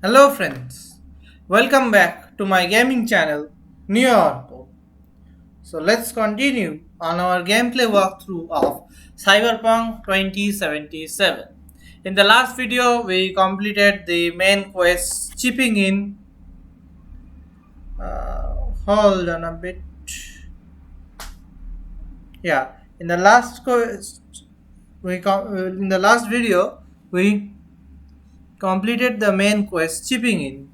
Hello friends, welcome back to my gaming channel New York. So let's continue on our gameplay walkthrough of Cyberpunk 2077. In the last video we completed the main quest chipping in. Hold on a bit. Yeah, in the last quest in the last video we completed the main quest chipping in.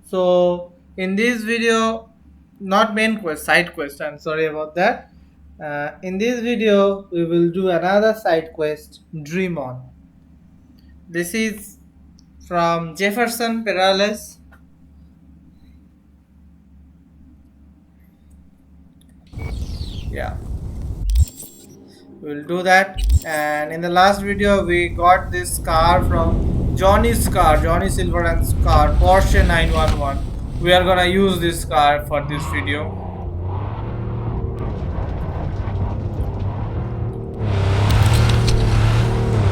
So in this video, not main quest, side quest. I'm sorry about that. In this video, we will do another side quest, Dream On. This is from Jefferson Perales. Yeah, we'll do that. And in the last video, we got this car from Johnny's car, Johnny Silverhand's car, Porsche 911. We are gonna use this car for this video.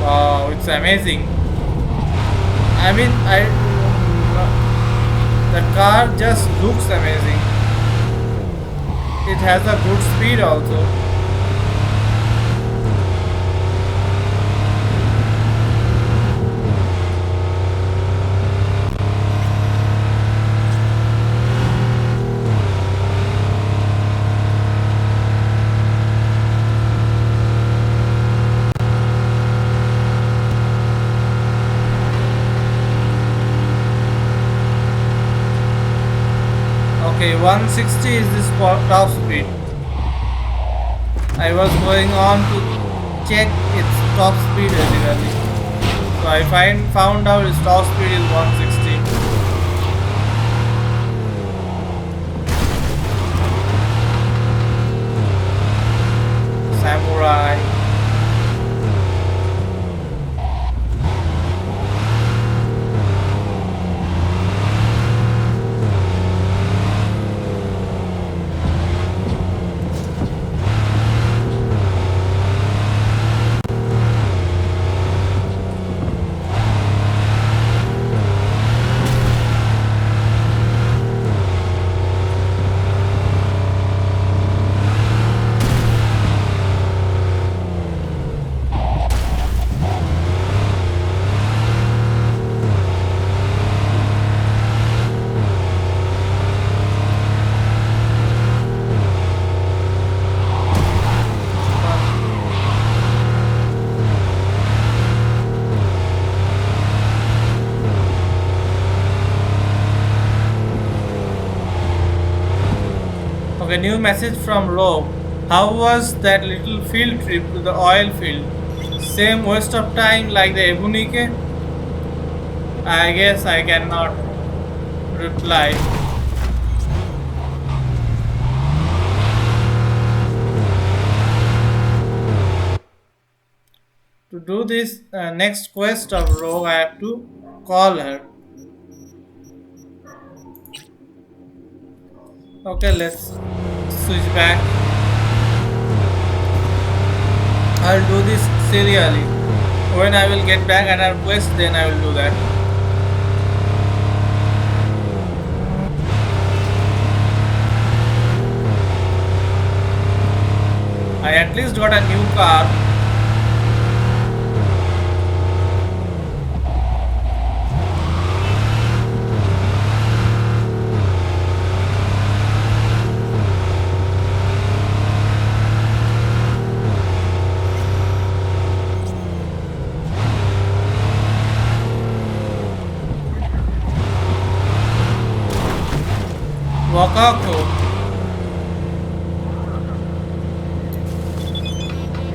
Wow, it's amazing. I mean, the car just looks amazing. It has a good speed also. Okay, 160 is this top speed. I was going on to check its top speed regularly. So I found out its top speed is 160. Samurai. A new message from Rob. How was that little field trip to the oil field? Same waste of time like the Ebunike? I guess I cannot reply. To do this next quest of Rogue, I have to call her. Okay, let's switch back. I'll do this serially. When I will get back at our quest, then I will do that. I at least got a new car. Wakako.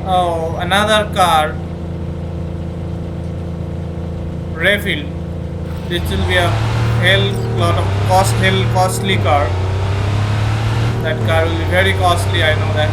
Oh, another car. Refill. This will be a costly car. That car will be very costly, I know that.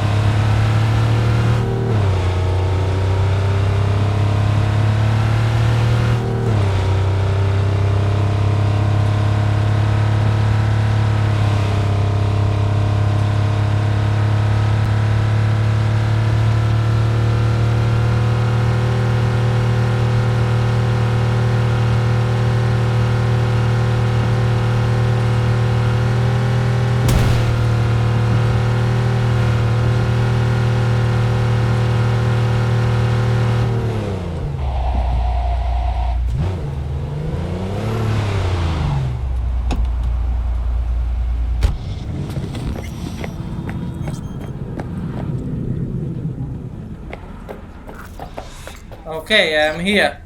Okay, I am here.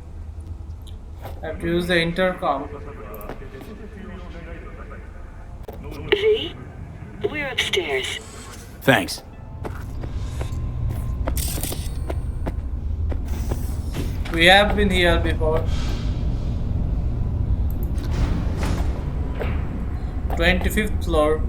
I have to use the intercom. V, we're upstairs. Thanks. We have been here before. 25th floor.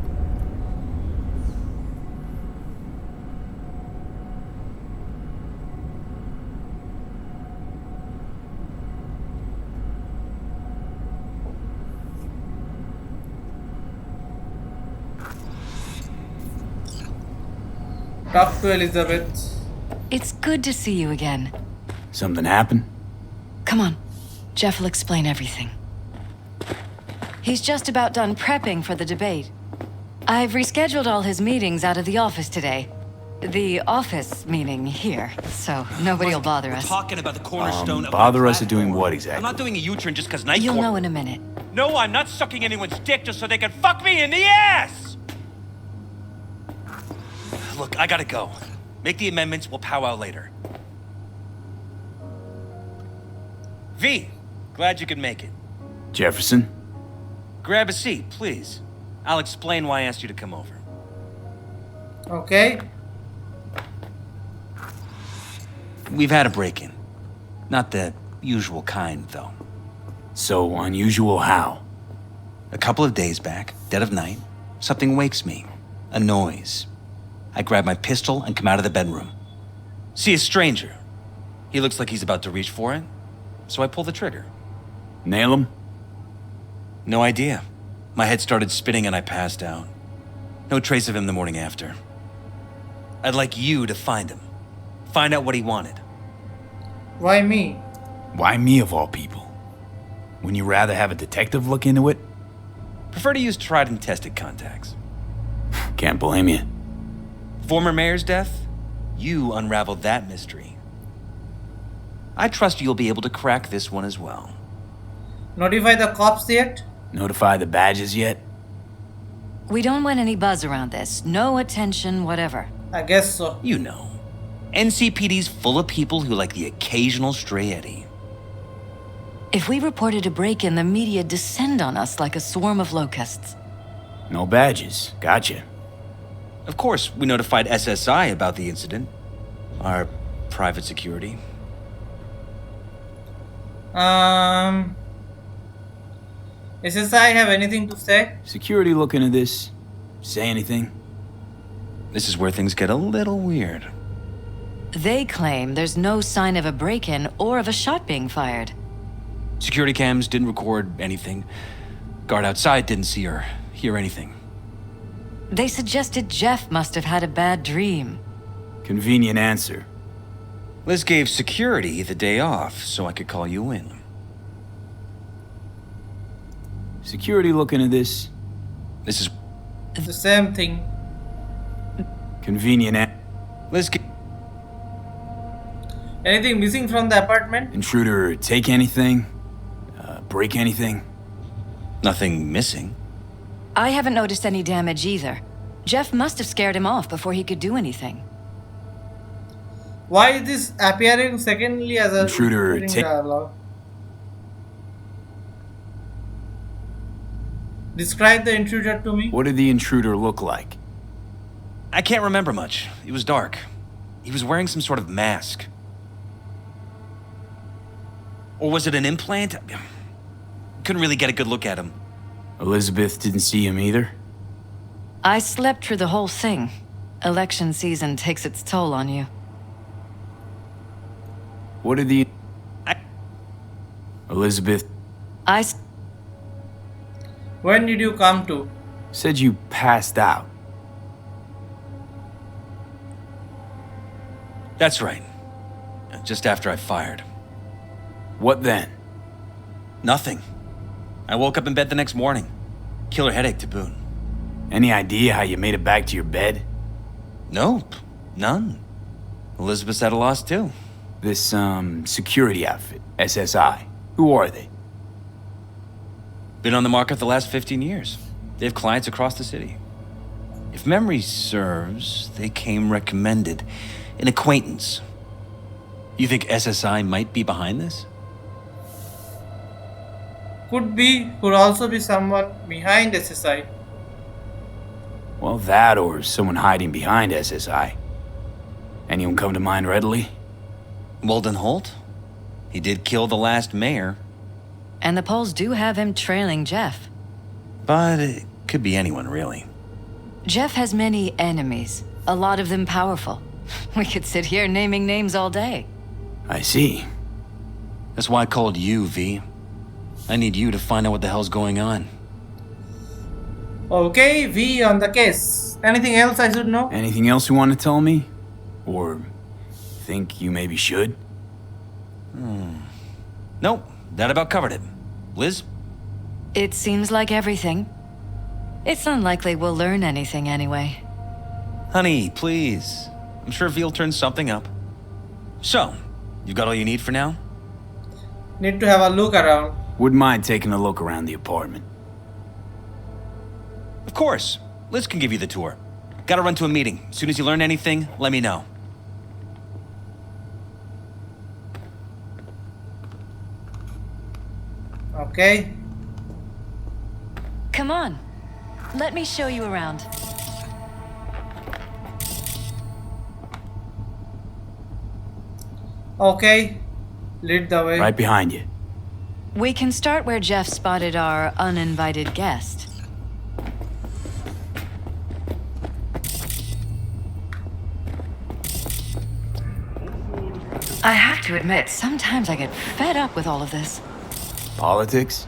Talk to Elizabeth. It's good to see you again. Something happened? Come on. Jeff will explain everything. He's just about done prepping for the debate. I've rescheduled all his meetings out of the office today. The office meaning here, so nobody will bother us. Talking about the cornerstone of Bother my us at doing platform. what exactly? I'm not doing a U-turn just because night You'll court. know in a minute. No, I'm not sucking anyone's dick just so they can fuck me in the ass! Look, I gotta go. Make the amendments, we'll powwow later. V, glad you could make it. Jefferson? Grab a seat, please. I'll explain why I asked you to come over. Okay. We've had a break-in. Not the usual kind, though. So unusual how? A couple of days back, dead of night, something wakes me. A noise. I grab my pistol and come out of the bedroom. See a stranger. He looks like he's about to reach for it, so I pull the trigger. Nail him? No idea. My head started spinning and I passed out. No trace of him the morning after. I'd like you to find him. Find out what he wanted. Why me? Why me of all people? Wouldn't you rather have a detective look into it? Prefer to use tried and tested contacts. Can't blame you. Former mayor's death? You unraveled that mystery. I trust you'll be able to crack this one as well. Notify the cops yet? Notify the badges yet? We don't want any buzz around this. No attention, whatever. I guess so. You know. NCPD's full of people who like the occasional stray eddy. If we reported a break-in, the media descend on us like a swarm of locusts. No badges. Gotcha. Of course, we notified SSI about the incident. Our private security. SSI have anything to say? Security look into this? Say anything? This is where things get a little weird. They claim there's no sign of a break-in or of a shot being fired. Security cams didn't record anything. Guard outside didn't see or hear anything. They suggested Jeff must have had a bad dream. Convenient answer. Liz gave security the day off so I could call you in. Security look into this? This is The same thing. Convenient Liz. Anything missing from the apartment? Intruder take anything? Break anything? Nothing missing. I haven't noticed any damage either. Jeff must have scared him off before he could do anything. Why is this appearing secondly as a Intruder during take- dialogue? Describe the intruder to me. What did the intruder look like? I can't remember much. It was dark. He was wearing some sort of mask. Or was it an implant? Couldn't really get a good look at him. Elizabeth didn't see him either? I slept through the whole thing. Election season takes its toll on you. What did the... I- Elizabeth When did you come to? said you passed out. That's right. Just after I fired. What then? Nothing. I woke up in bed the next morning. Killer headache to boot. Any idea how you made it back to your bed? Nope. None. Elizabeth's at a loss too. This, security outfit, SSI. Who are they? Been on the market the last 15 years. They have clients across the city. If memory serves, they came recommended. An acquaintance. You think SSI might be behind this? Could also be someone behind SSI. Well, that or someone hiding behind SSI. Anyone come to mind readily? Walden Holt? He did kill the last mayor, And the polls do have him trailing Jeff. but it could be anyone, really. Jeff has many enemies, a lot of them powerful. We could sit here naming names all day. I see. That's why I called you, V. I need you to find out what the hell's going on. Okay, V on the case. Anything else I should know? Anything else you want to tell me? Or think you maybe should? Nope, that about covered it. Liz? It seems like everything. It's unlikely we'll learn anything anyway. Honey, please. I'm sure V'll turn something up. So, you got all you need for now? Need to have a look around. Wouldn't mind taking a look around the apartment. Of course. Liz can give you the tour. Gotta run to a meeting. As soon as you learn anything, let me know. Okay. Come on. Let me show you around. Okay. Lead the way. Right behind you. We can start where Jeff spotted our uninvited guest. I have to admit, sometimes I get fed up with all of this. Politics?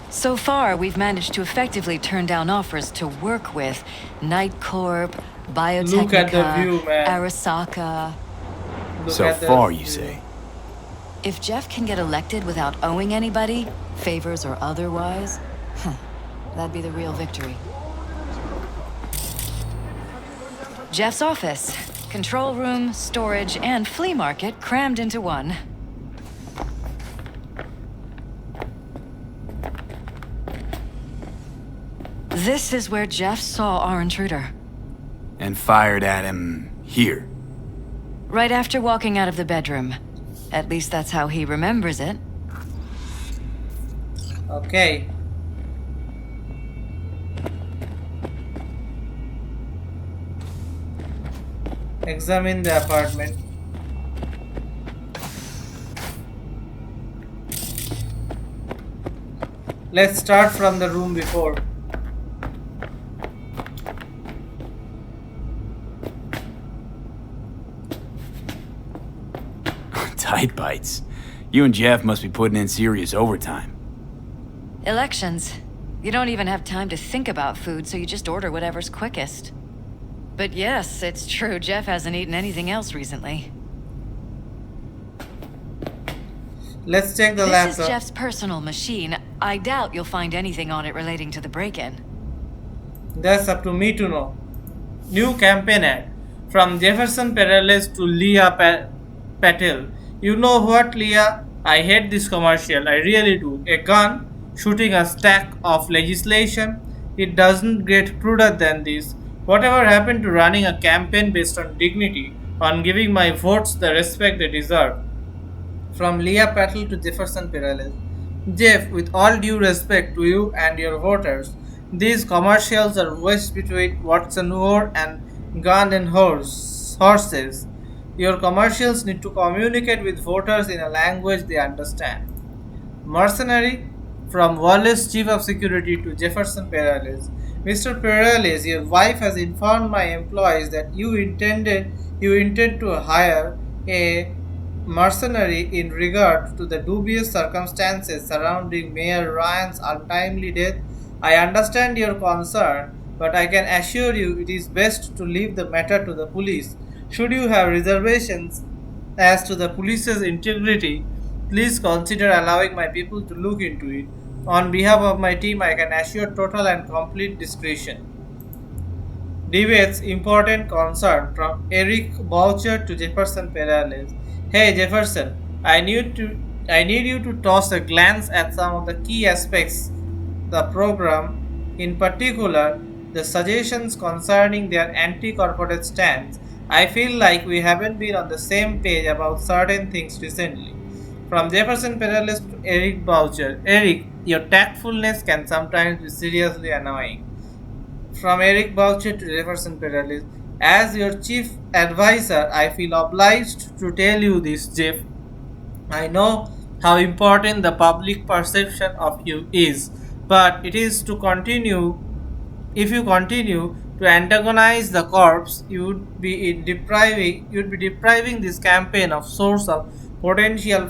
So far, we've managed to effectively turn down offers to work with Night Corp, Biotechnica, Look at the view, man. Arasaka. Look So at the far, you view. say. If Jeff can get elected without owing anybody, favors or otherwise, that'd be the real victory. Jeff's office. Control room, storage, and flea market crammed into one. This is where Jeff saw our intruder. And fired at him here. Right after walking out of the bedroom. At least that's how he remembers it. Okay. Examine the apartment. Let's start from the room before. Tight bites. You and Jeff must be putting in serious overtime. Elections. You don't even have time to think about food, so you just order whatever's quickest. But yes, it's true, Jeff hasn't eaten anything else recently. Let's check the This laptop. is Jeff's personal machine. I doubt you'll find anything on it relating to the break-in. That's up to me to know. New campaign ad. From Jefferson Perales to Leah Patel. You know what, Leah? I hate this commercial. I really do. A gun shooting a stack of legislation. It doesn't get cruder than this. Whatever happened to running a campaign based on dignity, on giving my votes the respect they deserve? From Leah Patel to Jefferson Perales. Jeff, with all due respect to you and your voters, these commercials are wedged between Watson War and gun and horses. Your commercials need to communicate with voters in a language they understand. Mercenary, from Wallace Chief of Security to Jefferson Perales. Mr. Perales, your wife has informed my employees that you intend to hire a mercenary in regard to the dubious circumstances surrounding Mayor Ryan's untimely death. I understand your concern, but I can assure you it is best to leave the matter to the police. Should you have reservations as to the police's integrity, please consider allowing my people to look into it. On behalf of my team, I can assure total and complete discretion. Debates important concern from Eric Boucher to Jefferson Perales. Hey Jefferson, I need you to toss a glance at some of the key aspects the program, in particular the suggestions concerning their anti-corporate stance I feel like we haven't been on the same page about certain things recently. From Jefferson Perales to Eric Boucher. Eric, your tactfulness can sometimes be seriously annoying. From Eric Boucher to Jefferson Perales. As your chief advisor, I feel obliged to tell you this, Jeff. I know how important the public perception of you is, but it is to continue if you continue to antagonize the corps, you would be depriving this campaign of source of potential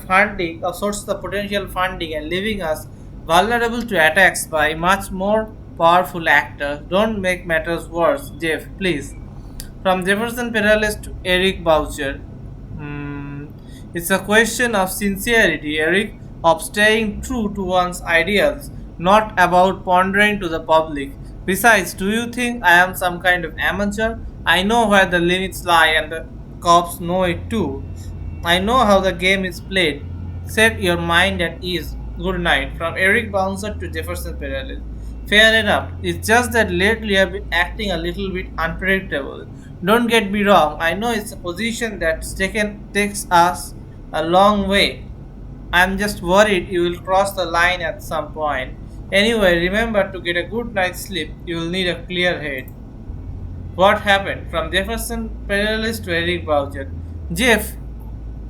funding and leaving us vulnerable to attacks by much more powerful actors. Don't make matters worse, Jeff, please. From Jefferson Perales to Eric Boucher. Hmm, it's a question of sincerity, Eric, of staying true to one's ideals, not about pondering to the public. Besides, do you think I am some kind of amateur? I know where the limits lie and the cops know it too. I know how the game is played. Set your mind at ease. Good night. From Eric Bouncer to Jefferson Perales. Fair enough. It's just that lately I've been acting a little bit unpredictable. Don't get me wrong. I know it's a position that's taken takes us a long way. I'm just worried you will cross the line at some point. Anyway, remember to get a good night's sleep. You will need a clear head. What happened? From Jefferson Perales to Eric Boucher. Jeff,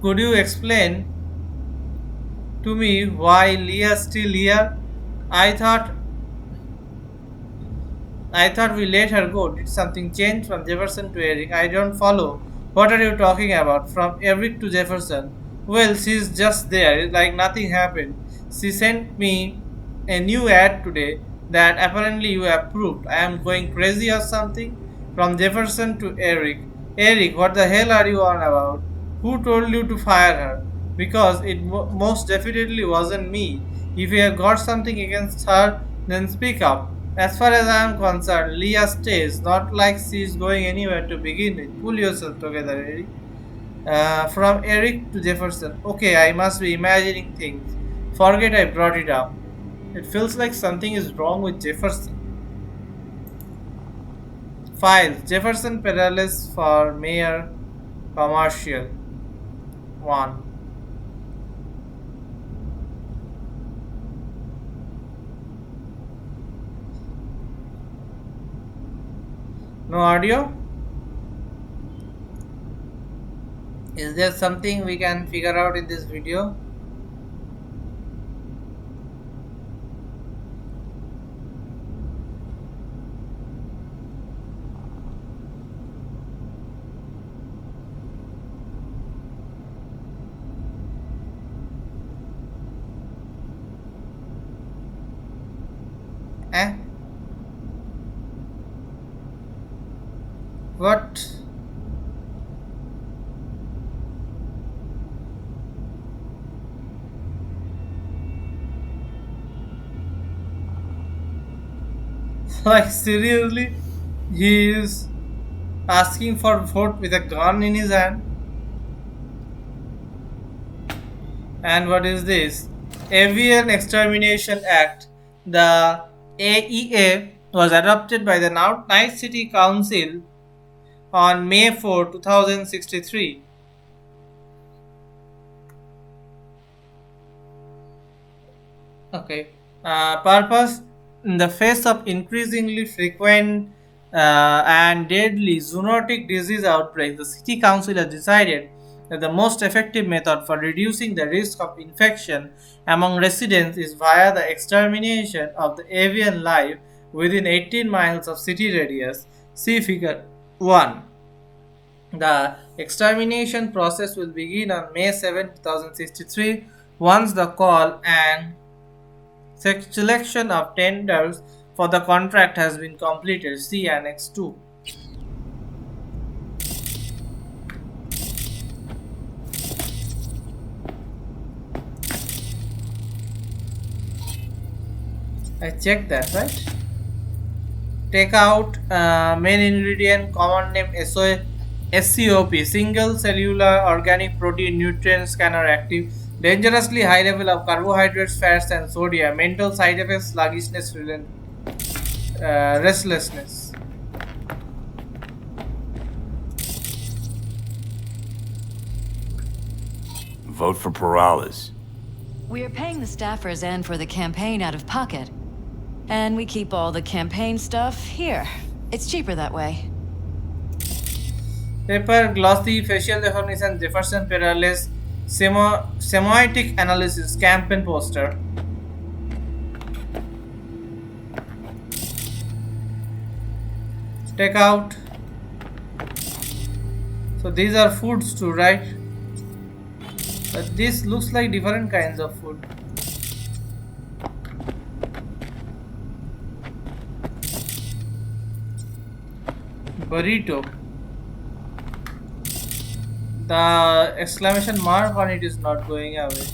could you explain to me why Leah's still here? I thought I thought we let her go. Did something change from Jefferson to Eric? I don't follow. What are you talking about? From Eric to Jefferson. Well, she's just there. It's like nothing happened. She sent me a new ad today that apparently you approved. I am going crazy or something? From Jefferson to Eric. Eric, what the hell are you on about? Who told you to fire her? Because it most definitely wasn't me. If you have got something against her, then speak up. As far as I am concerned, Leah stays, not like she is going anywhere to begin with. Pull yourself together, Eric. From Eric to Jefferson. Okay, I must be imagining things. Forget I brought it up. It feels like something is wrong with Jefferson. Files Jefferson Perales for Mayor Commercial 1. No audio? Is there something we can figure out in this video? Eh? What? Like seriously? He is asking for vote with a gun in his hand? And what is this? Avian Extermination Act. The AEA was adopted by the Night City Council on May 4, 2063. Okay. Purpose: in the face of increasingly frequent and deadly zoonotic disease outbreaks, the City Council has decided that the most effective method for reducing the risk of infection among residents is via the extermination of the avian life within 18 miles of city radius. See Figure 1. The extermination process will begin on May 7, 2063 once the call and selection of tenders for the contract has been completed. See Annex 2. I checked that, right? Take out main ingredient, common name SCOP, single cellular organic protein nutrient scanner active, dangerously high level of carbohydrates, fats, and sodium, mental side effects, sluggishness, restlessness. Vote for Perales. We are paying the staffers and for the campaign out of pocket. And we keep all the campaign stuff here. It's cheaper that way. Paper, glossy, facial recognition, Jefferson Perales, semiotic analysis, campaign poster. Take out. So these are foods too, right? But this looks like different kinds of food. Burrito. The exclamation mark on it is not going away.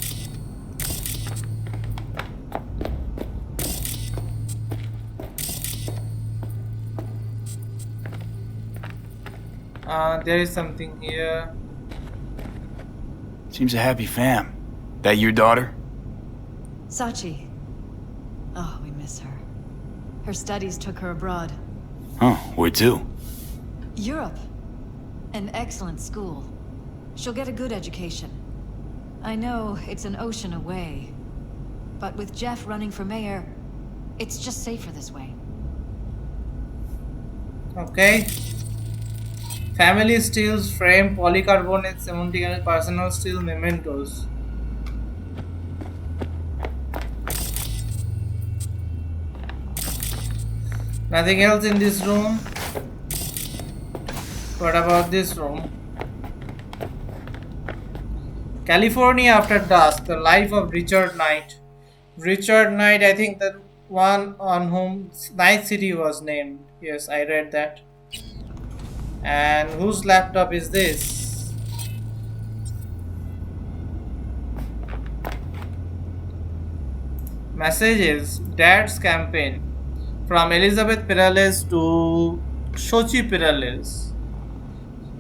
There is something here. Seems a happy fam. That your daughter? Sachi. Oh, we miss her. Her studies took her abroad. Huh, where to? Europe. An excellent school. She'll get a good education. I know it's an ocean away, but with Jeff running for mayor, it's just safer this way. Okay. Family steals, frame, polycarbonate, semantic and personal steal, mementos. Nothing else in this room. What about this room? California After Dusk, the life of Richard Knight. Richard Knight, I think the one on whom Night City was named. Yes, I read that. And whose laptop is this? Messages. Dad's campaign. From Elizabeth Perales to Xochi Perales.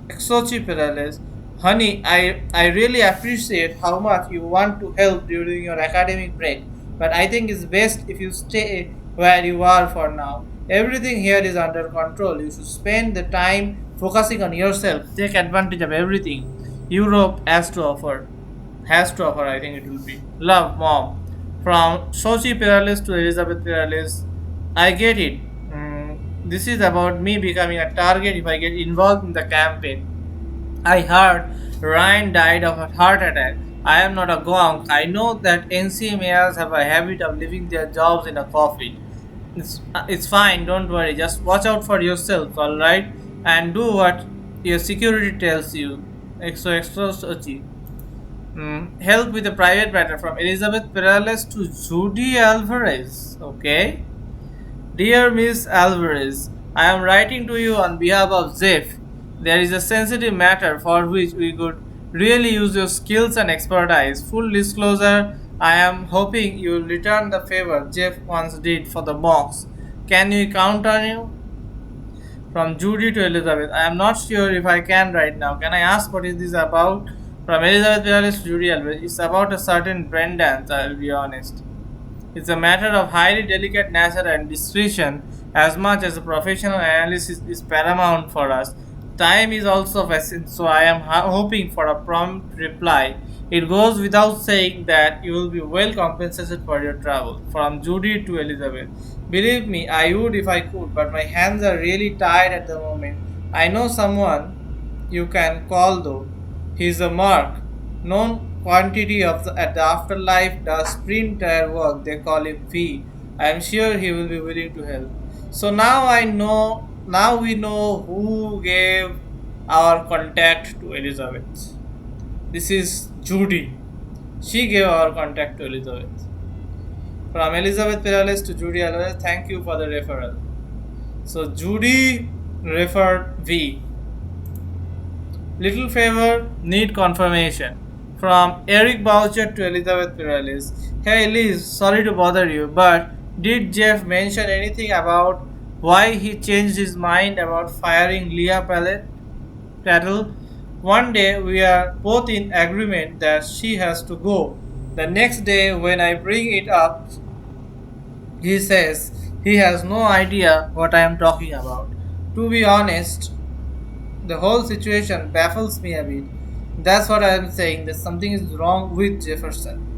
Xochi Perales. Honey, I really appreciate how much you want to help during your academic break, but I think it's best if you stay where you are for now. Everything here is under control. You should spend the time focusing on yourself. Take advantage of everything Europe has to offer. I think it will be. Love, Mom. From Xochi Perales to Elizabeth Perales. I get it. This is about me becoming a target if I get involved in the campaign. I heard Ryan died of a heart attack. I am not a gonk. I know that NCMAs have a habit of leaving their jobs in a coffin. It's fine, don't worry. Just watch out for yourself, alright? And do what your security tells you. Xochi. Help with the private matter from Elizabeth Perales to Judy Alvarez. Okay. Dear Miss Alvarez, I am writing to you on behalf of Jeff. There is a sensitive matter for which we could really use your skills and expertise. Full disclosure, I am hoping you will return the favor Jeff once did for the box. Can we count on you? From Judy to Elizabeth. I am not sure if I can right now. Can I ask what is this about? From Elizabeth Perales to Judy Alvarez. It's about a certain Braindance, I'll be honest. It's a matter of highly delicate nature and discretion as much as a professional analysis is paramount for us. Time is also of essence, so I am hoping for a prompt reply. It goes without saying that you will be well compensated for your travel. From Judy to Elizabeth. Believe me, I would if I could, but my hands are really tired at the moment. I know someone you can call though. He's a mark. Known quantity of at the afterlife does sprint tire work. They call him V. I am sure he will be willing to help. So now we know who gave our contact to Elizabeth. This is Judy. She gave our contact to Elizabeth. From Elizabeth Perales to Judy Alvarez, thank you for the referral. So Judy referred V. Little favor, need confirmation. From Eric Boucher to Elizabeth Perales. Hey Liz, sorry to bother you, but did Jeff mention anything about why he changed his mind about firing Leah Patel? One day we are both in agreement that she has to go. The next day when I bring it up, he says he has no idea what I am talking about. To be honest, the whole situation baffles me a bit. That's what I am saying. That something is wrong with Jefferson.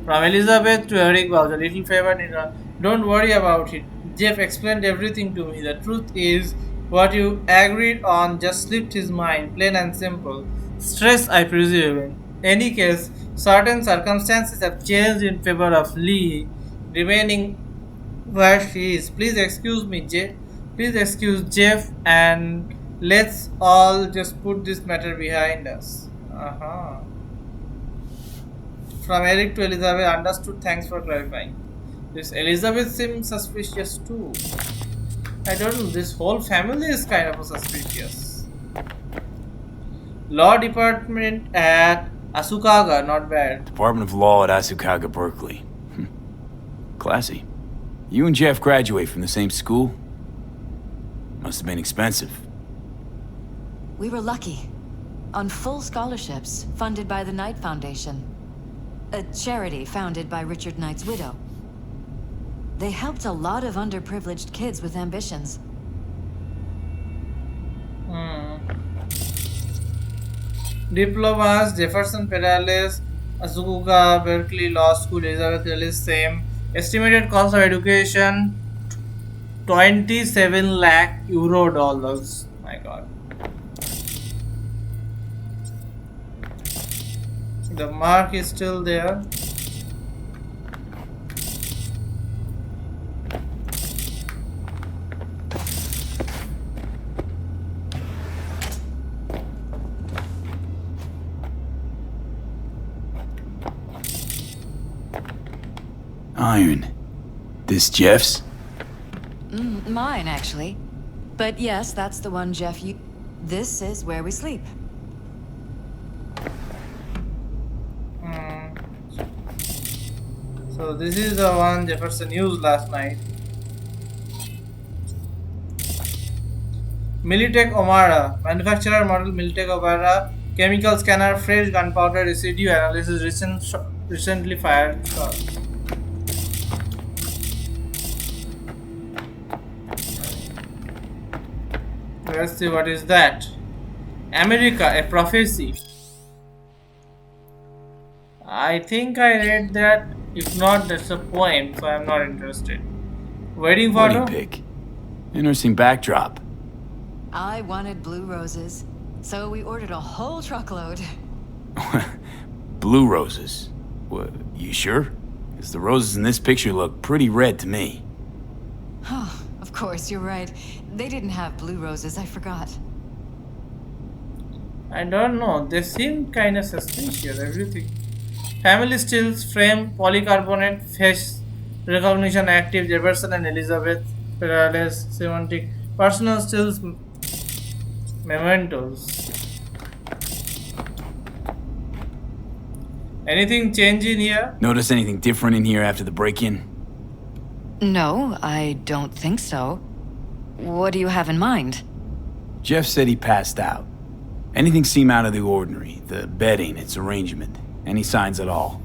From Elizabeth to Eric was a little favor, Nina. Don't worry about it. Jeff explained everything to me. The truth is, what you agreed on just slipped his mind, plain and simple. Stress, I presume. In any case, certain circumstances have changed in favor of Lee remaining where she is. Please excuse me, Jeff. Please excuse Jeff, and let's all just put this matter behind us. Uh-huh. From Eric to Elizabeth, understood. Thanks for clarifying. This Elizabeth seems suspicious too. I don't know. This whole family is kind of suspicious. Law department at Asukaga, not bad. Department of Law at Asukaga, Berkeley. Classy. You and Jeff graduate from the same school? Must have been expensive. We were lucky. On full scholarships, funded by the Knight Foundation. A charity founded by Richard Knight's widow. They helped a lot of underprivileged kids with ambitions. Diplomas, Jefferson Perales, Asukuga, Berkeley Law School, Elizabeth Ellis, same. Estimated cost of education 27 lakh euro dollars. My god. The mark is still there. Iron. This Jeff's? Mine, actually. But yes, that's the one Jeff This is where we sleep. So this is the one Jefferson used last night. Militech Omara, manufacturer model Militech Omara, chemical scanner, fresh gunpowder residue analysis, recently fired shots. Let's see what is that. America, a prophecy. I think I read that. If not, that's a poem, so I'm not interested. Wedding photo? Wedding pic. Interesting backdrop. I wanted blue roses, so we ordered a whole truckload. Blue roses. What, you sure? Because the roses in this picture look pretty red to me. Oh, of course, you're right. They didn't have blue roses, I forgot. I don't know, they seem kind of suspicious, everything. Family stills, frame, polycarbonate, face recognition active, Jefferson and Elizabeth, Perales, semantic, personal stills, mementos. Anything change in here? Notice anything different in here after the break-in? No, I don't think so. What do you have in mind? Jeff said he passed out. Anything seem out of the ordinary? The bedding, its arrangement? Any signs at all?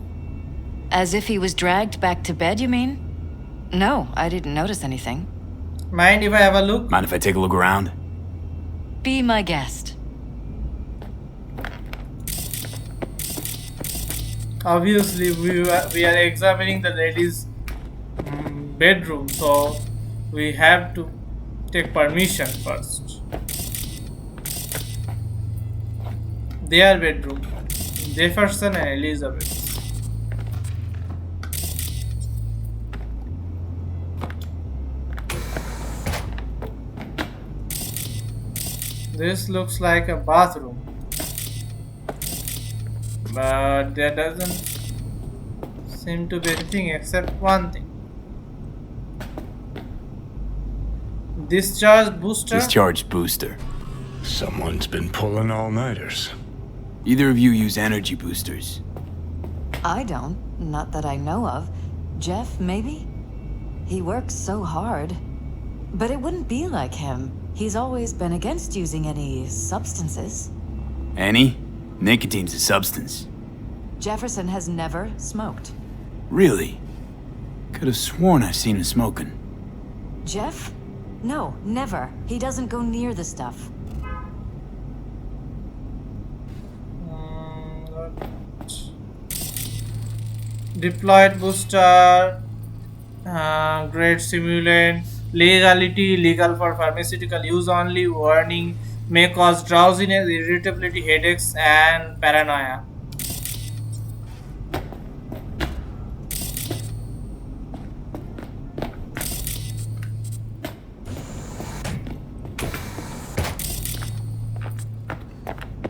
As if he was dragged back to bed, you mean? No, I didn't notice anything. Mind if I have a look? Mind if I take a look around? Be my guest. Obviously, we are examining the lady's bedroom, so we have to take permission first. Their bedroom, Jefferson and Elizabeth. This looks like a bathroom, but there doesn't seem to be anything except one thing. Discharge booster? Discharge booster. Someone's been pulling all-nighters. Either of you use energy boosters? I don't. Not that I know of. Jeff, maybe? He works so hard. But it wouldn't be like him. He's always been against using any substances. Any? Nicotine's a substance. Jefferson has never smoked. Really? Could have sworn I've seen him smoking. Jeff? No, never. He doesn't go near the stuff. Deployed booster, grade simulant, legality, legal for pharmaceutical use only, warning, may cause drowsiness, irritability, headaches, and paranoia.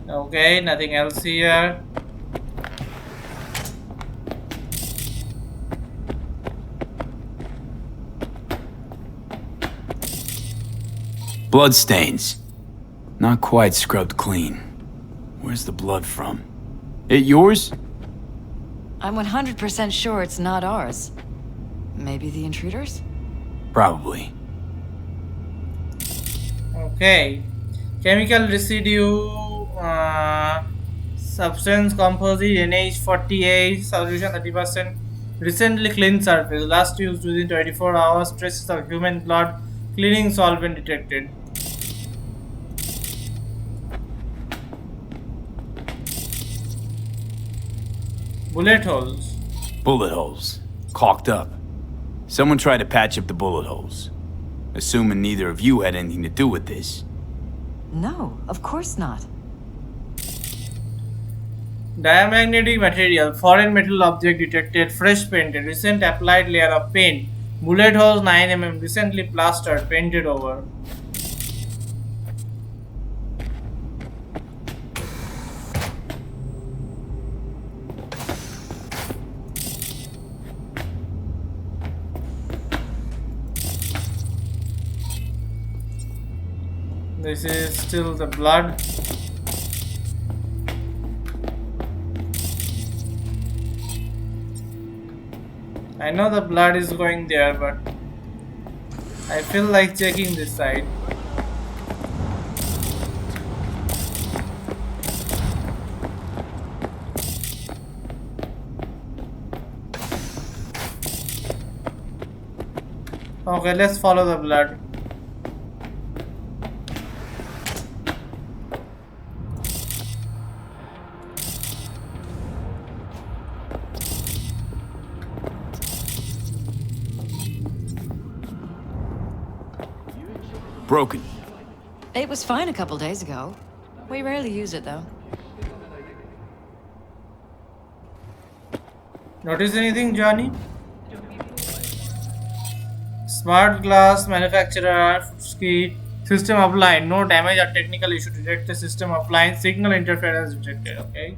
Okay, nothing else here. Bloodstains. Not quite scrubbed clean. Where's the blood from? It yours? I'm 100% sure it's not ours. Maybe the intruders? Probably. Okay. Chemical residue, substance composite NH48, solution 30%, recently cleaned surface, last used within 24 hours, traces of human blood, cleaning solvent detected. Bullet holes. Bullet holes. Caulked up. Someone tried to patch up the bullet holes. Assuming neither of you had anything to do with this. No, of course not. Diamagnetic material, foreign metal object detected, fresh painted, recent applied layer of paint, bullet holes 9 mm, recently plastered, painted over. This is still the blood. I know the blood is going there, but I feel like checking this side. Okay, let's follow the blood. Broken. It was fine a couple days ago. We rarely use it, though. Notice anything, Johnny? Smart glass manufacturer ski system offline. No damage or technical issue detected. System offline. Signal interference detected. Okay.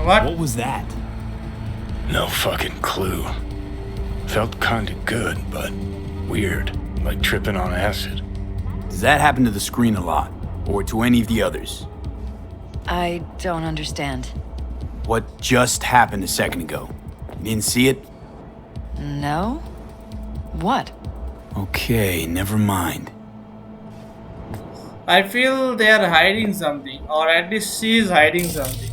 What was that? No fucking clue. Felt kinda good, but weird. Like tripping on acid. Does that happen to the screen a lot? Or to any of the others? I don't understand. What just happened a second ago? You didn't see it? No? What? Okay, never mind. I feel they are hiding something, or at least she is hiding something.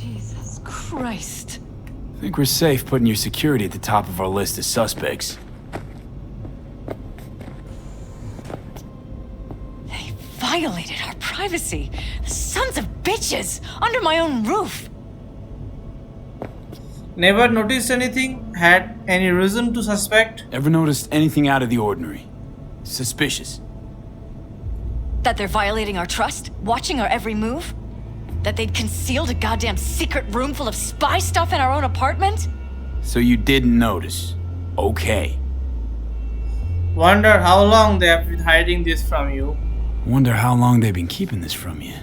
Jesus Christ. I think we're safe putting your security at the top of our list of suspects. They violated our privacy. The sons of bitches! Under my own roof! Never noticed anything? Had any reason to suspect? Ever noticed anything out of the ordinary? Suspicious? That they're violating our trust? Watching our every move? That they'd concealed a goddamn secret room full of spy stuff in our own apartment? So you didn't notice. Okay. Wonder how long they have been hiding this from you. Wonder how long they've been keeping this from you.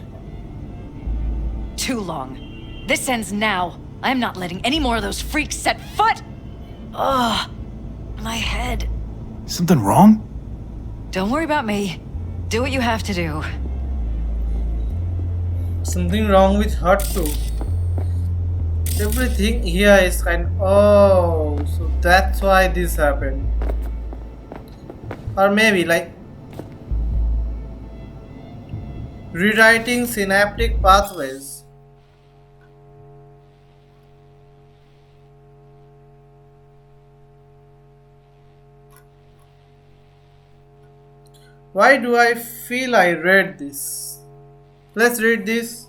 Too long. This ends now. I'm not letting any more of those freaks set foot. Ugh. My head. Something wrong? Don't worry about me. Do what you have to do. Something wrong with her too. Everything here is oh, so that's why this happened. Or maybe like rewriting synaptic pathways. Why do I feel I read this? Let's read this.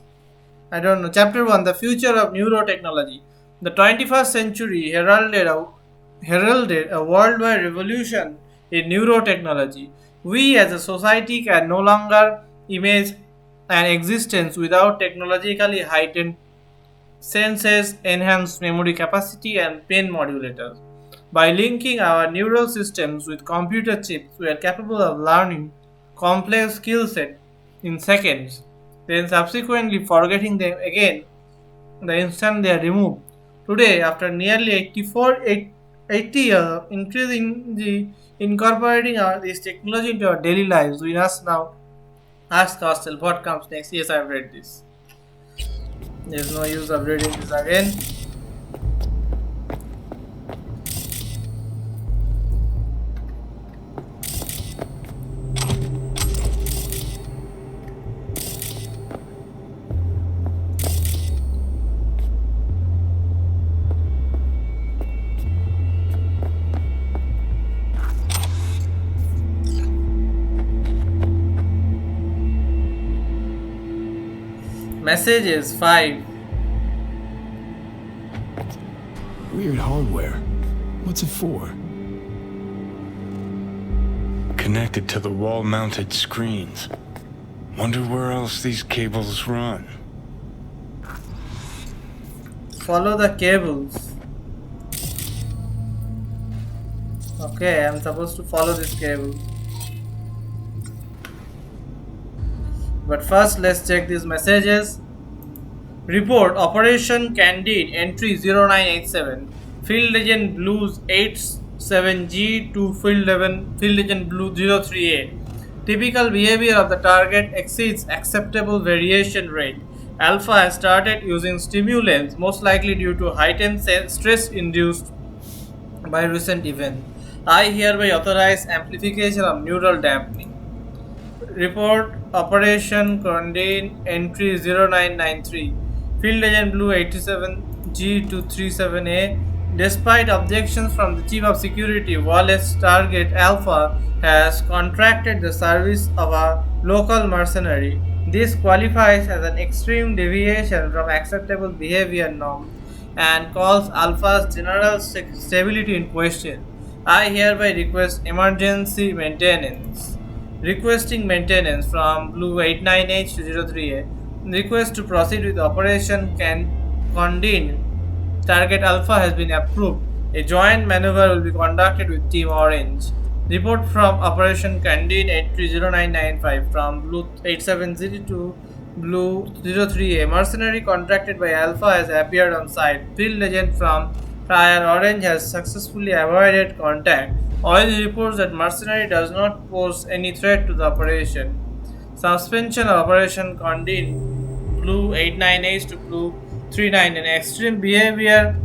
I don't know. Chapter 1, The Future of Neurotechnology. The 21st century heralded a worldwide revolution in neurotechnology. We as a society can no longer imagine an existence without technologically heightened senses, enhanced memory capacity, and pain modulators. By linking our neural systems with computer chips, we are capable of learning complex skill sets in seconds, then subsequently forgetting them again the instant they are removed. Today, after nearly 80 years of increasingly incorporating this technology into our daily lives, we must now ask ourselves what comes next. Yes, I've read this. There's no use of reading this again. Messages 5. Weird hardware. What's it for? Connected to the wall-mounted screens. Wonder where else these cables run. Follow the cables. Okay, I'm supposed to follow this cable. But first, let's check these messages. Report Operation Candide Entry 0987. Field Agent Blues 87G to Field Agent Blue 03A. Typical behavior of the target exceeds acceptable variation rate. Alpha has started using stimulants, most likely due to heightened stress induced by recent events. I hereby authorize amplification of neural dampening. Report Operation Candide Entry 0993. Field Agent Blue 87G to 37A. Despite objections from the Chief of Security, Wallace Target Alpha has contracted the service of a local mercenary. This qualifies as an extreme deviation from acceptable behavior norms and calls Alpha's general stability in question. I hereby request emergency maintenance. Requesting maintenance from Blue 89H to 03A. Request to proceed with Operation Candide. Target Alpha has been approved. A joint maneuver will be conducted with Team Orange. Report from Operation Candide Entry 0995 from Blue 870 to Blue 03A. Mercenary contracted by Alpha has appeared on site. Field agent from Prior Orange has successfully avoided contact. Oil reports that Mercenary does not pose any threat to the operation. Suspension of Operation Candide Blue 89H to Blue 39. An extreme behavior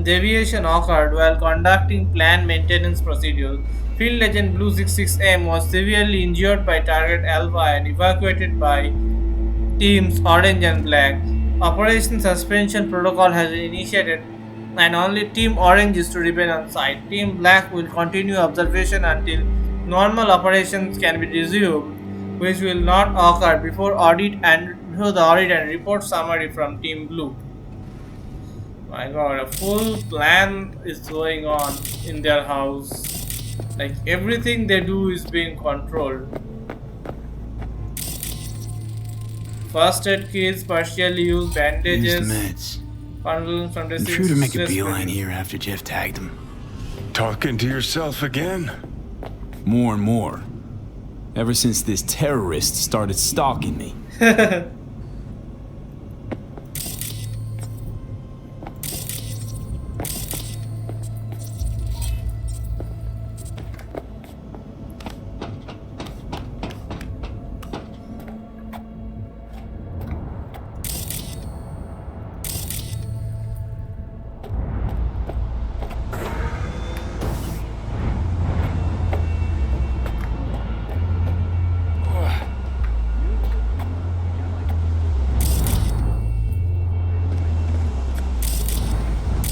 deviation occurred while conducting planned maintenance procedures. Field Agent Blue 66M was severely injured by Target Alpha and evacuated by Teams Orange and Black. Operation suspension protocol has been initiated and only Team Orange is to remain on site. Team Black will continue observation until normal operations can be resumed, which will not occur before the audit and report summary from Team Blue. My god, a full plan is going on in their house. Like everything they do is being controlled. First aid kits, partially used bandages. Use the meds. Bundles from I'm sure to make a beeline here after Jeff tagged him. Talking to yourself again? More and more. Ever since this terrorist started stalking me.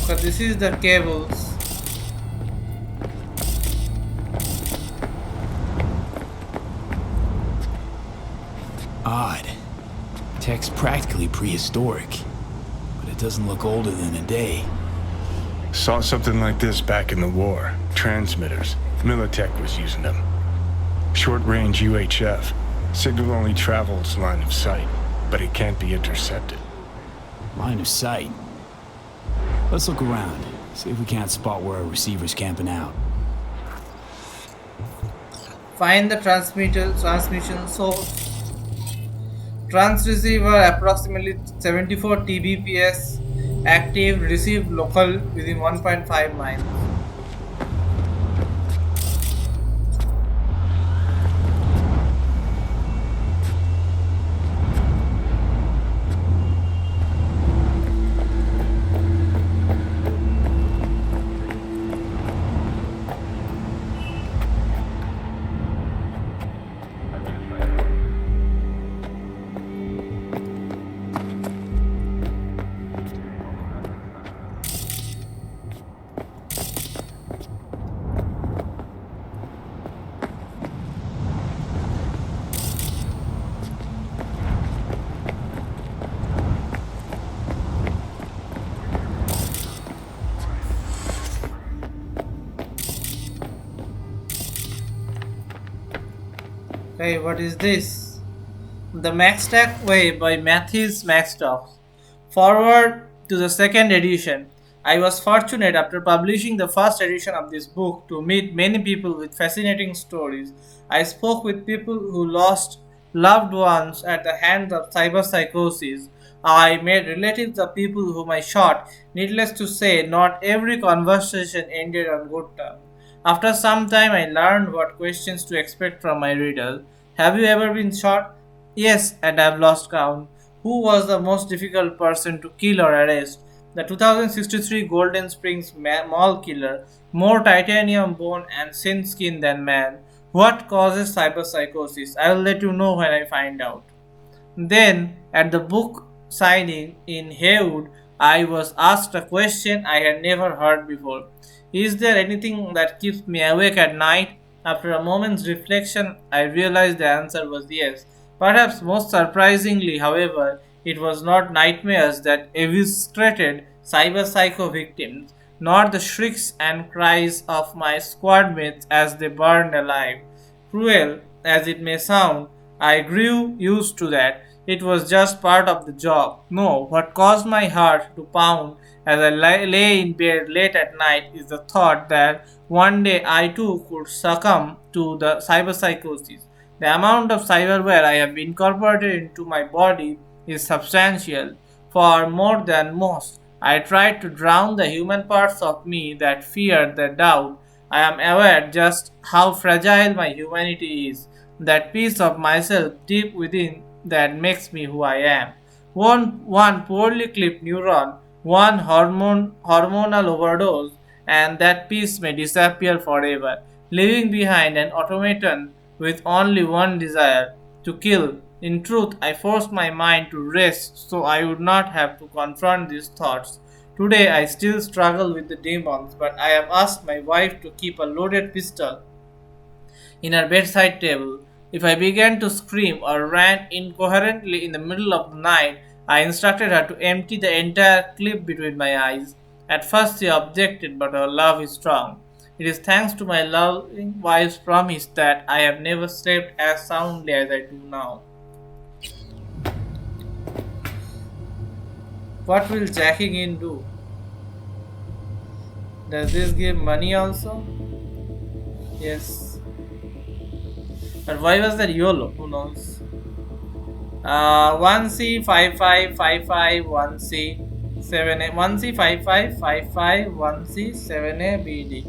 But this is the cables. Odd. Tech's practically prehistoric, but it doesn't look older than a day. Saw something like this back in the war. Transmitters. Militech was using them. Short-range UHF. Signal only travels line of sight, but it can't be intercepted. Line of sight. Let's look around, see if we can't spot where our receiver's camping out. Find the transmission source. Transceiver approximately 74 Tbps. Active, receive local within 1.5 miles. Okay, what is this? The Maxtac Way by Matthews Maxtoff. Forward to the second edition. I was fortunate after publishing the first edition of this book to meet many people with fascinating stories. I spoke with people who lost loved ones at the hands of cyberpsychosis. I made relatives of people whom I shot. Needless to say, not every conversation ended on good terms. After some time, I learned what questions to expect from my readers. Have you ever been shot? Yes, and I've lost count. Who was the most difficult person to kill or arrest? The 2063 Golden Springs Mall killer, more titanium bone and thin skin than man. What causes cyberpsychosis? I will let you know when I find out. Then, at the book signing in Heywood, I was asked a question I had never heard before. Is there anything that keeps me awake at night? After a moment's reflection, I realized the answer was yes. Perhaps most surprisingly, however, it was not nightmares that eviscerated cyberpsycho victims, nor the shrieks and cries of my squadmates as they burned alive. Cruel as it may sound, I grew used to that. It was just part of the job. No, what caused my heart to pound as I lay in bed late at night is the thought that one day I too could succumb to the cyberpsychosis. The amount of cyberware I have incorporated into my body is substantial, far more than most. I tried to drown the human parts of me that feared the doubt. I am aware just how fragile my humanity is, that piece of myself deep within that makes me who I am. One poorly clipped neuron, one hormonal overdose, and that piece may disappear forever, leaving behind an automaton with only one desire to kill. In truth, I forced my mind to rest so I would not have to confront these thoughts. Today, I still struggle with the demons, but I have asked my wife to keep a loaded pistol in her bedside table. If I began to scream or rant incoherently in the middle of the night, I instructed her to empty the entire clip between my eyes. At first she objected, but her love is strong. It is thanks to my loving wife's promise that I have never slept as soundly as I do now. What will jacking in do? Does this give money also? Yes. But why was that YOLO? Who knows? 1C 5555 1C 7A 1C 5555 1C 7A BD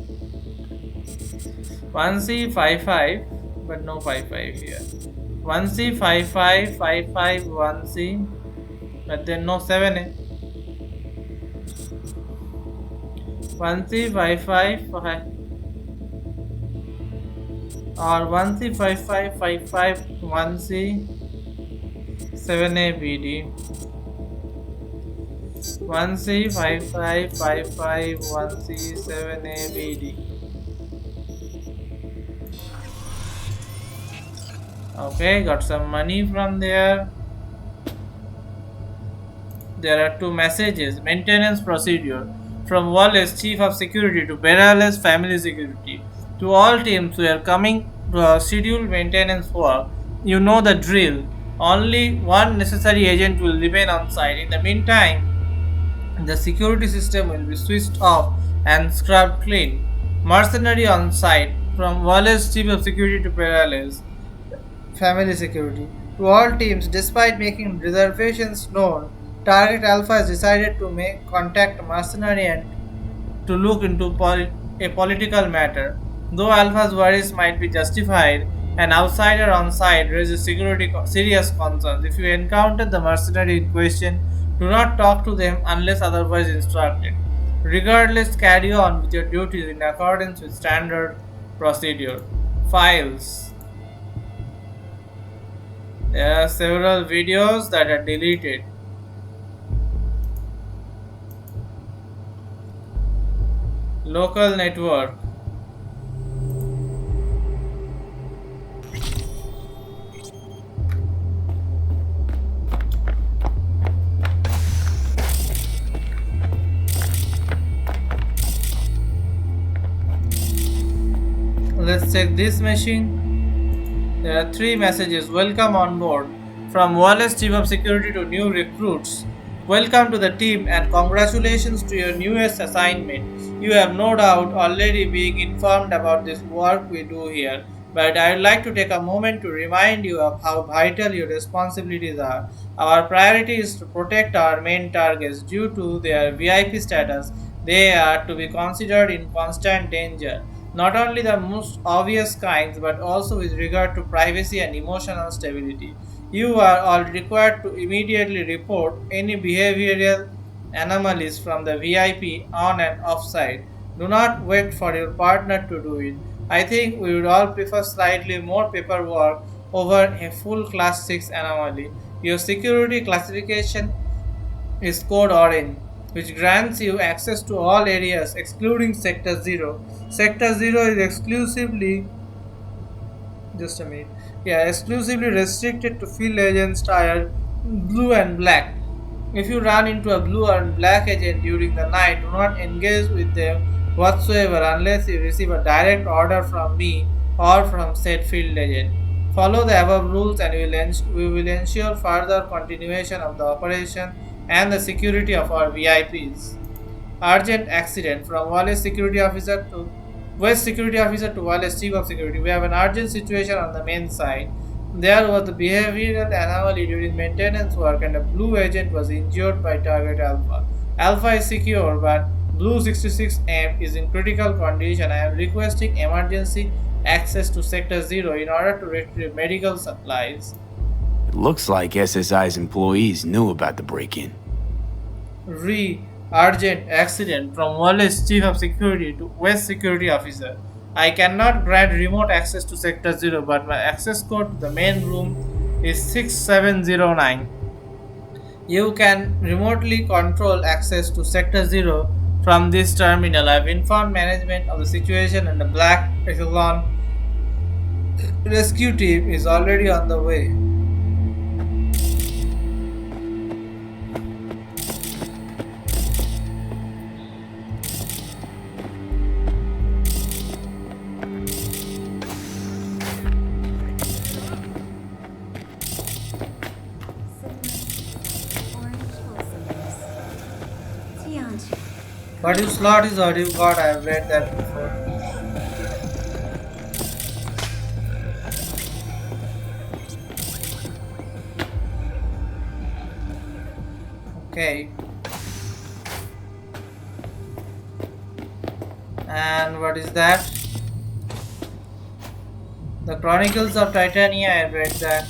1C 55 but no 55 here 1C 5555 1C but then no 7A 1C 555 or 1C 5555 1C 7A BD 1C 5555 1C 7A BD. Okay, got some money from there. There are two messages. Maintenance procedure from Wallace, Chief of Security, to Perales, Family Security. To all teams who are coming to scheduled maintenance work, you know the drill. Only one necessary agent will remain on site. In the meantime, the security system will be switched off and scrubbed clean. Mercenary on site from Wallace, Chief of Security, to Perales, Family Security. To all teams, despite making reservations known, Target Alpha has decided to make contact mercenary and to look into a political matter. Though Alpha's worries might be justified, an outsider on site raises serious concerns. If you encounter the mercenary in question, do not talk to them unless otherwise instructed. Regardless, carry on with your duties in accordance with standard procedure. Files. There are several videos that are deleted. Local network. Let's check this machine. There are three messages. Welcome on board. From Wallace, Chief of Security, to new recruits. Welcome to the team and congratulations to your newest assignment. You have no doubt already been informed about this work we do here, but I would like to take a moment to remind you of how vital your responsibilities are. Our priority is to protect our main targets. Due to their VIP status, they are to be considered in constant danger, not only the most obvious kinds but also with regard to privacy and emotional stability. You are all required to immediately report any behavioral anomalies from the VIP on and off site. Do not wait for your partner to do it. I think we would all prefer slightly more paperwork over a full Class 6 anomaly. Your security classification is Code Orange, which grants you access to all areas excluding Sector 0. Sector 0 is exclusively restricted to field agents tired blue and black. If you run into a blue and black agent during the night, do not engage with them whatsoever unless you receive a direct order from me or from said field agent. Follow the above rules and we will ensure further continuation of the operation and the security of our VIPs. Urgent accident from Wallace Security Officer to West Security Officer to Wallace Chief of Security. We have an urgent situation on the main site. There was a behavioral anomaly during maintenance work and a blue agent was injured by Target Alpha. Alpha is secure but Blue 66M is in critical condition. I am requesting emergency access to Sector 0 in order to retrieve medical supplies. It looks like SSI's employees knew about the break-in. Urgent accident from Wallace Chief of Security to West Security Officer. I cannot grant remote access to Sector 0, but my access code to the main room is 6709. You can remotely control access to Sector 0 from this terminal. I have informed management of the situation and the Black Echelon rescue team is already on the way. What if slot is what you got? I have read that before. Okay. And what is that? The Chronicles of Titania, I read that.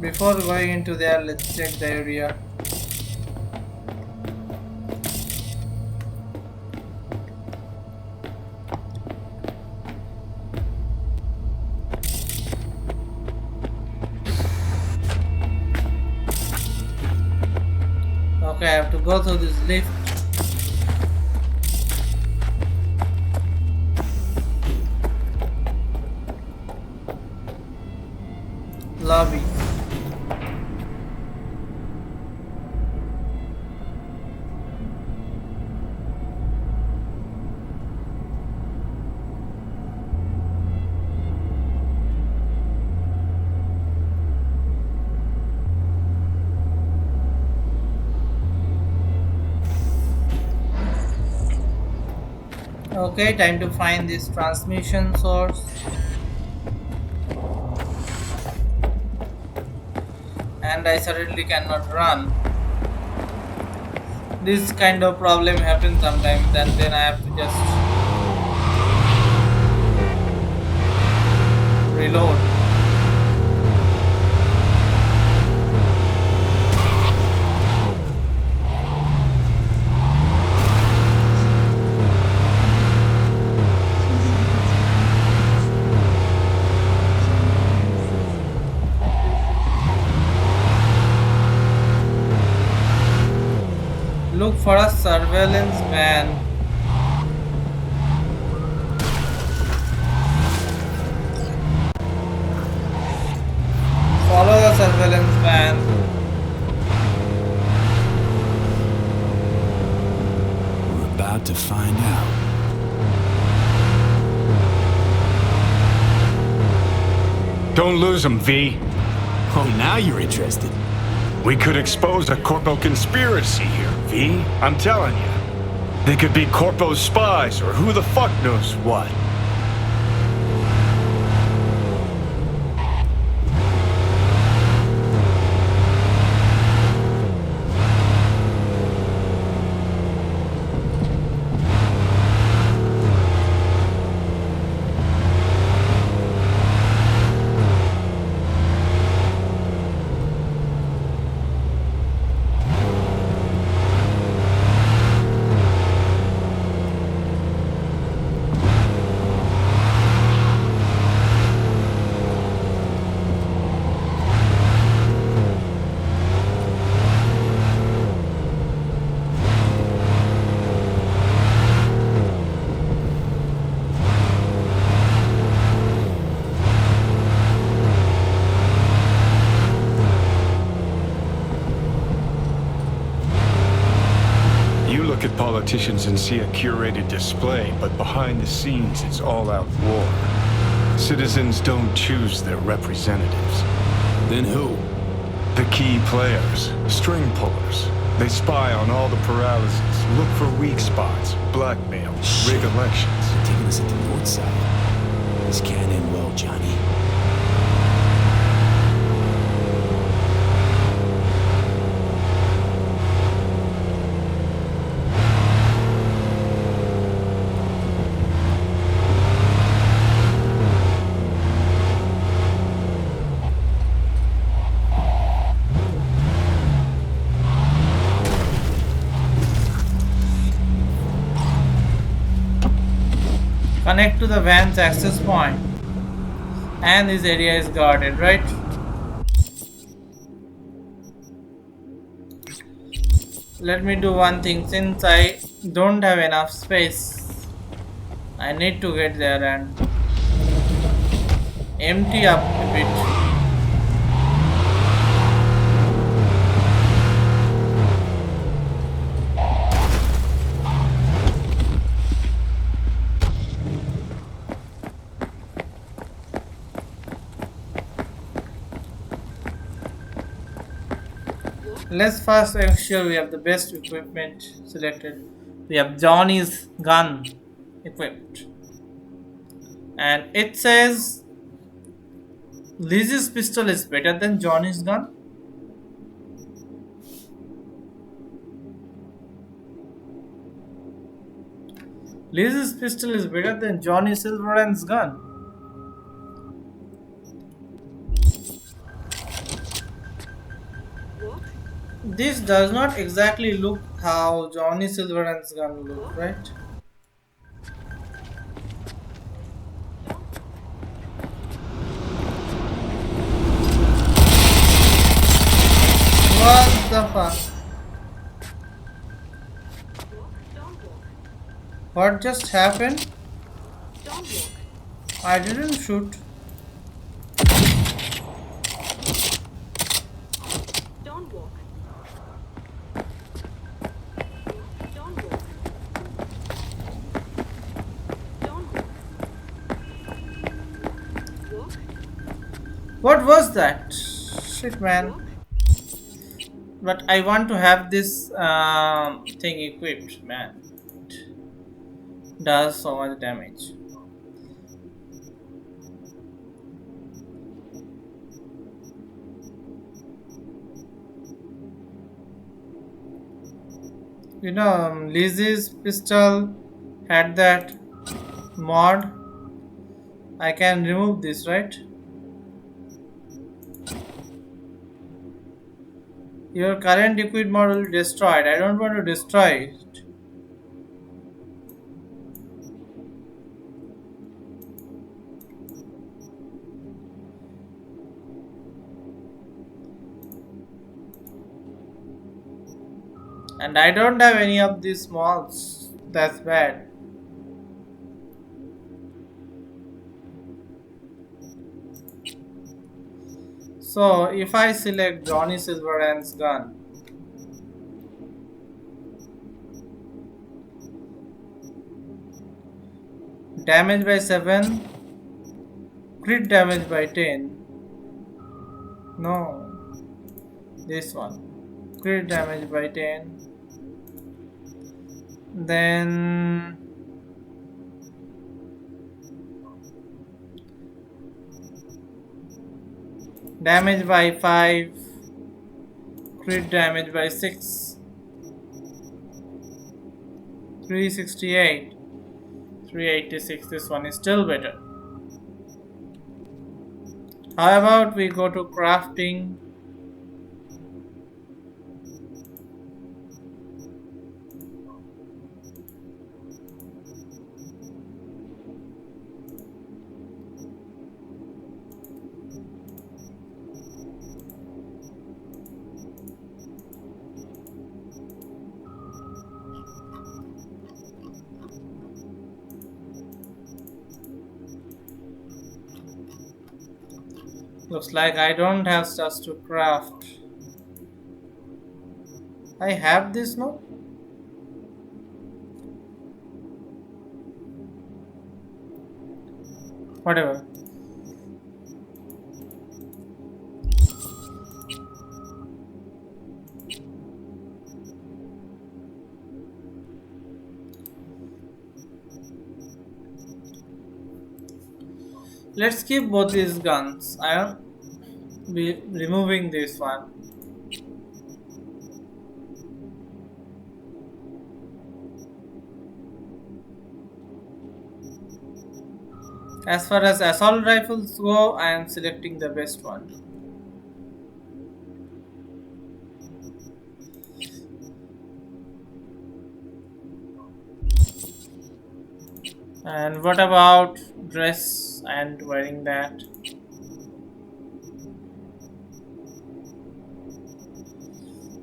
Before going into there, let's check the area. Okay, I have to go through this lift. Lobby. Okay, time to find this transmission source. And I certainly cannot run. This kind of problem happens sometimes, and then I have to just reload. Look for a surveillance van. Follow the surveillance van. We're about to find out. Don't lose them, V. Oh, now you're interested. We could expose a corpo conspiracy here, V. I'm telling you. They could be corpo's spies or who the fuck knows what. Look at politicians and see a curated display, but behind the scenes it's all-out war. Citizens don't choose their representatives. Then who? The key players, string pullers. They spy on all the paralyses, look for weak spots, blackmail, rig elections. They're taking us into Northside. This can't end well, Johnny. Connect to the van's access point, and this area is guarded, right? Let me do one thing. Since I don't have enough space, I need to get there and empty up a bit. Let's first make sure we have the best equipment selected. We have Johnny's gun equipped. And it says Liz's pistol is better than Johnny's gun. Liz's pistol is better than Johnny Silverhand's gun. What? This does not exactly look how Johnny Silverhand's gun looked, right? What the fuck? Walk. Don't walk. What just happened? Don't walk. I didn't shoot. Don't walk. Don't walk. Don't walk. Walk. What was that? Shit, man. Walk. But I want to have this thing equipped, man. It does so much damage. You know, Lizzie's pistol had that mod. I can remove this, right? Your current equipment model destroyed. I don't want to destroy it. And I don't have any of these mods. That's bad. So if I select Johnny Silverhand's gun, damage by 7, crit damage by 10. No, this one. Crit damage by 10. Then damage by 5, crit damage by 6, 368, 386. This one is still better. How about we go to crafting? Looks like I don't have stuff to craft. I have this now? Whatever. Let's keep both these guns. I am be removing this one. As far as assault rifles go, I am selecting the best one. And what about dress and wearing that?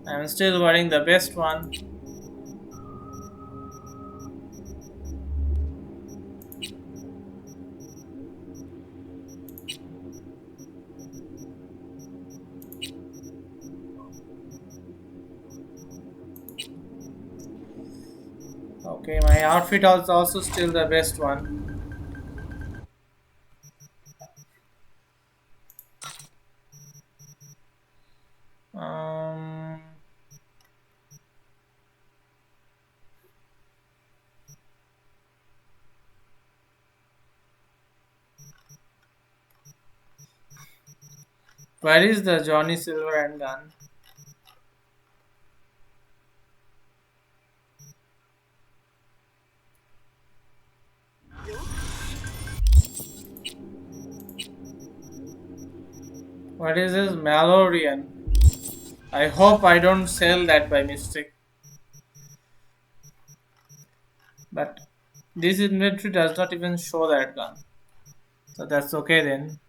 I'm still wearing the best one. Okay, my outfit is also still the best one. Um, Where is the Johnny Silver and gun? What is this Malorian? I hope I don't sell that by mistake. But this inventory does not even show that gun. So that's okay then.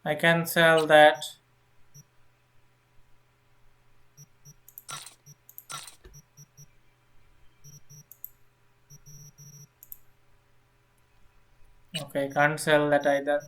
I can sell that. Okay, can't sell that either.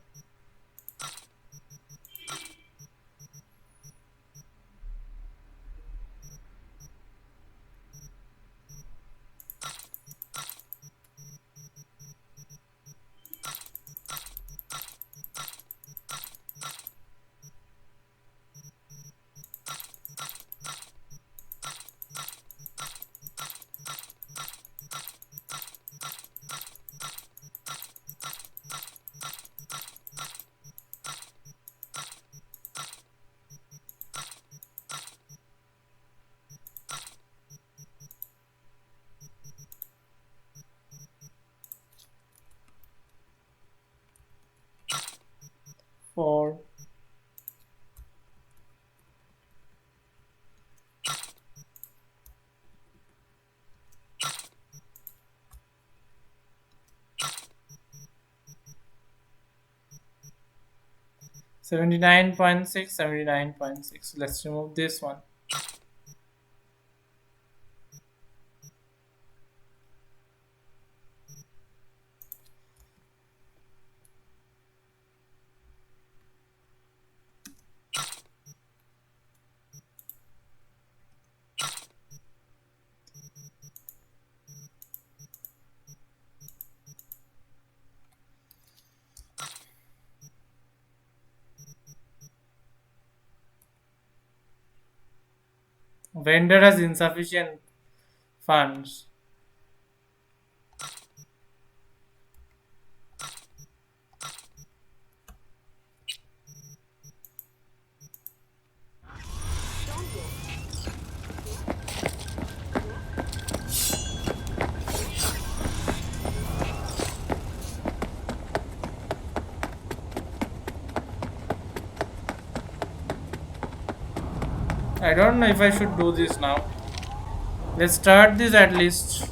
For 79.6, 79.6. Let's remove this one. Vendor has insufficient funds. I don't know if I should do this now. Let's start this at least.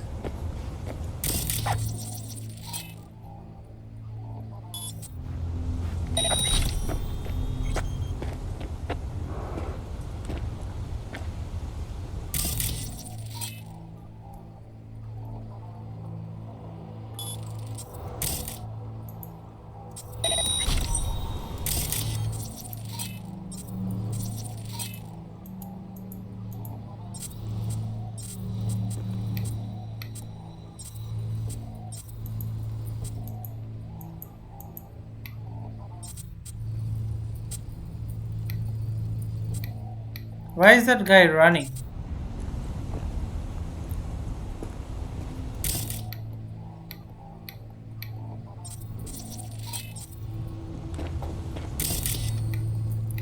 Why is that guy running?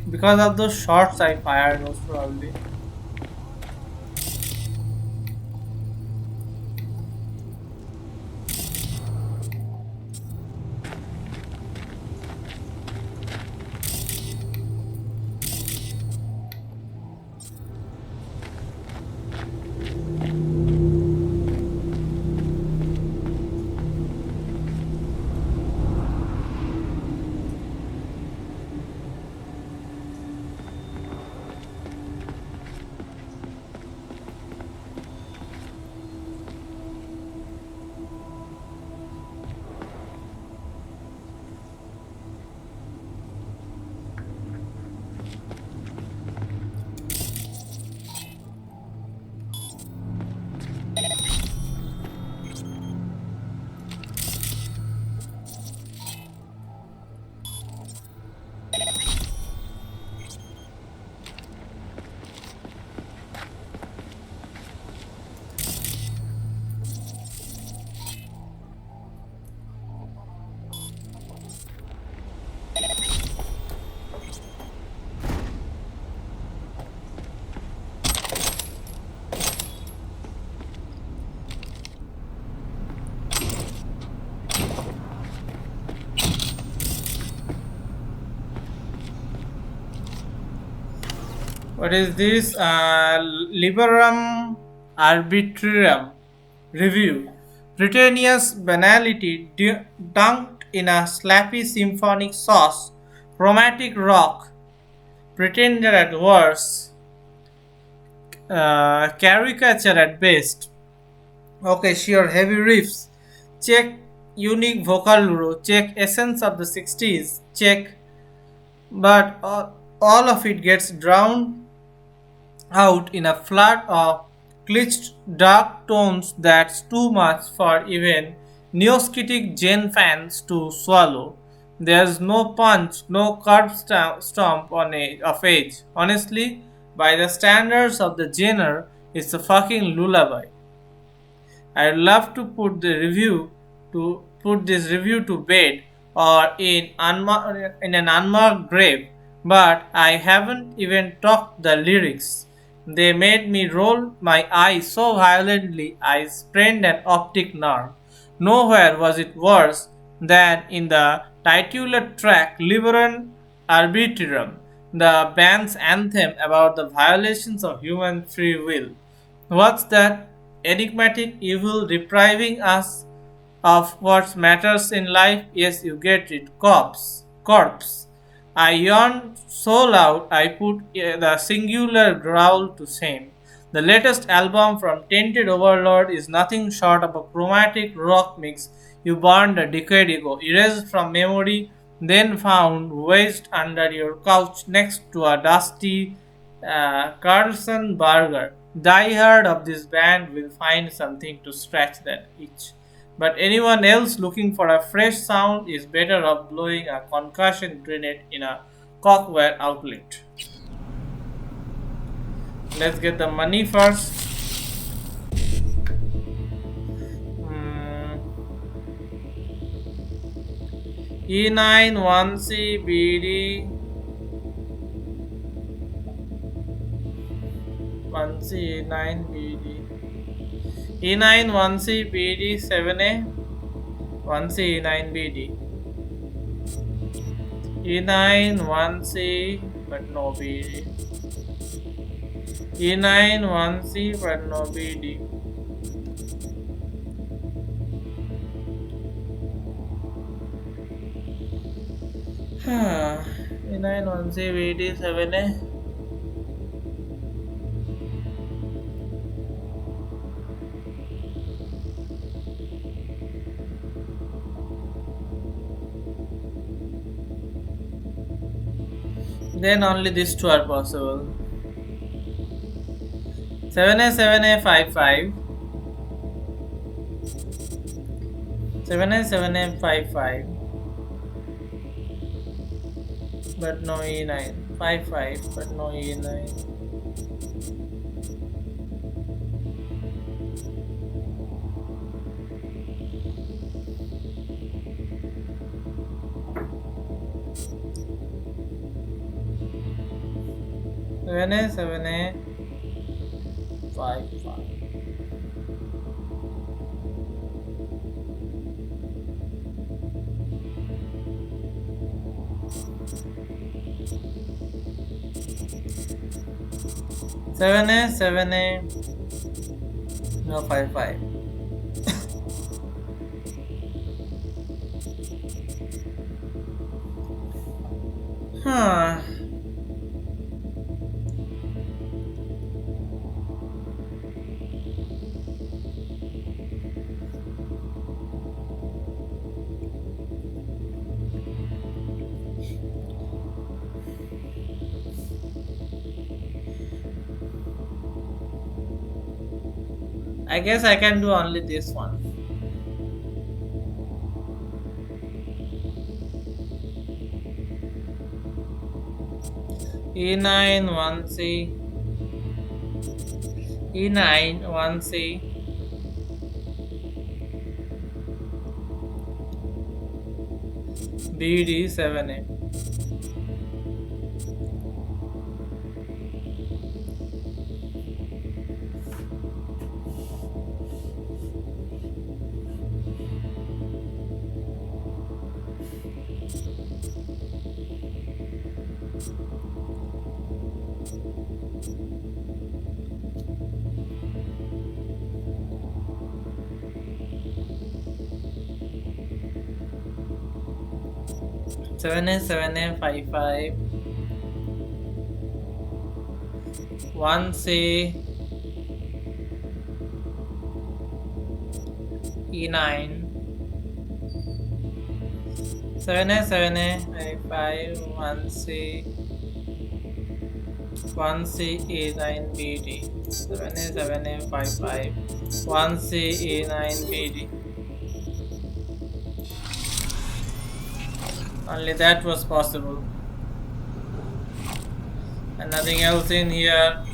Because of those shots I fired, most probably. What is this? Liberum arbitrarium review. Britannia's banality dunked in a slappy symphonic sauce. Romantic rock. Pretender at worst. Caricature at best. Okay, sure. Heavy riffs. Check unique vocal row. Check essence of the 60s. Check. But all of it gets drowned out in a flood of glitched dark tones that's too much for even neoscitic Jen fans to swallow. There's no punch, no curb stomp on of age. Honestly, by the standards of the genre, it's a fucking lullaby. I'd love to put this review to bed or in an unmarked grave, but I haven't even talked the lyrics. They made me roll my eyes so violently I sprained an optic nerve. Nowhere was it worse than in the titular track Liberum Arbitrium, the band's anthem about the violations of human free will. What's that enigmatic evil depriving us of what matters in life? Yes, you get it. Corpse. I yawned so loud I put the singular growl to shame. The latest album from Tainted Overlord is nothing short of a chromatic rock mix you burned a decade ago, erased from memory, then found wedged under your couch next to a dusty Carlson burger. Diehard of this band will find something to scratch that itch. But anyone else looking for a fresh sound is better off blowing a concussion grenade in a cookware outlet. Let's get the money first. E9 1C BD 1C E9 BD E9 1C BD 7A 1C E9 BD E9 1C but no BD E9 1C but no BD E9 1C BD 7A. Then only these two are possible. 7A 7A 55 7A 7A 55 but no E9 55 but no E9 7A 7A 55 7A 7A no 55 huh. I guess I can do only this one. E9 1C E9 1C BD 7A 7A 1C E9 7A 1C 1C E9BD 7A 1C E9BD. Only that was possible and nothing else in here.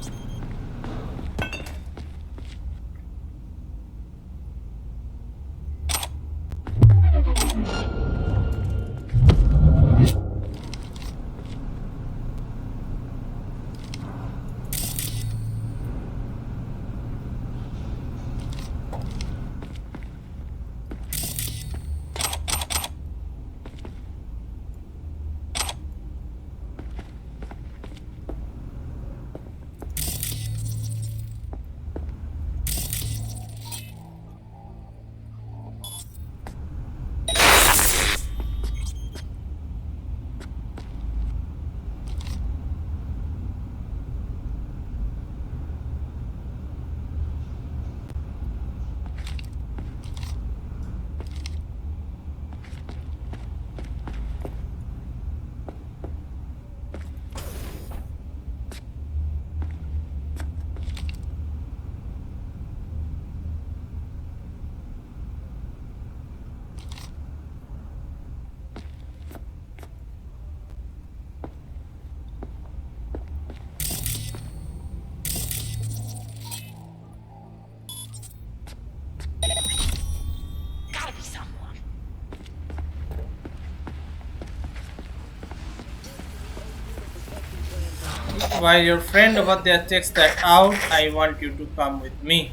While your friend over there checks that out, I want you to come with me.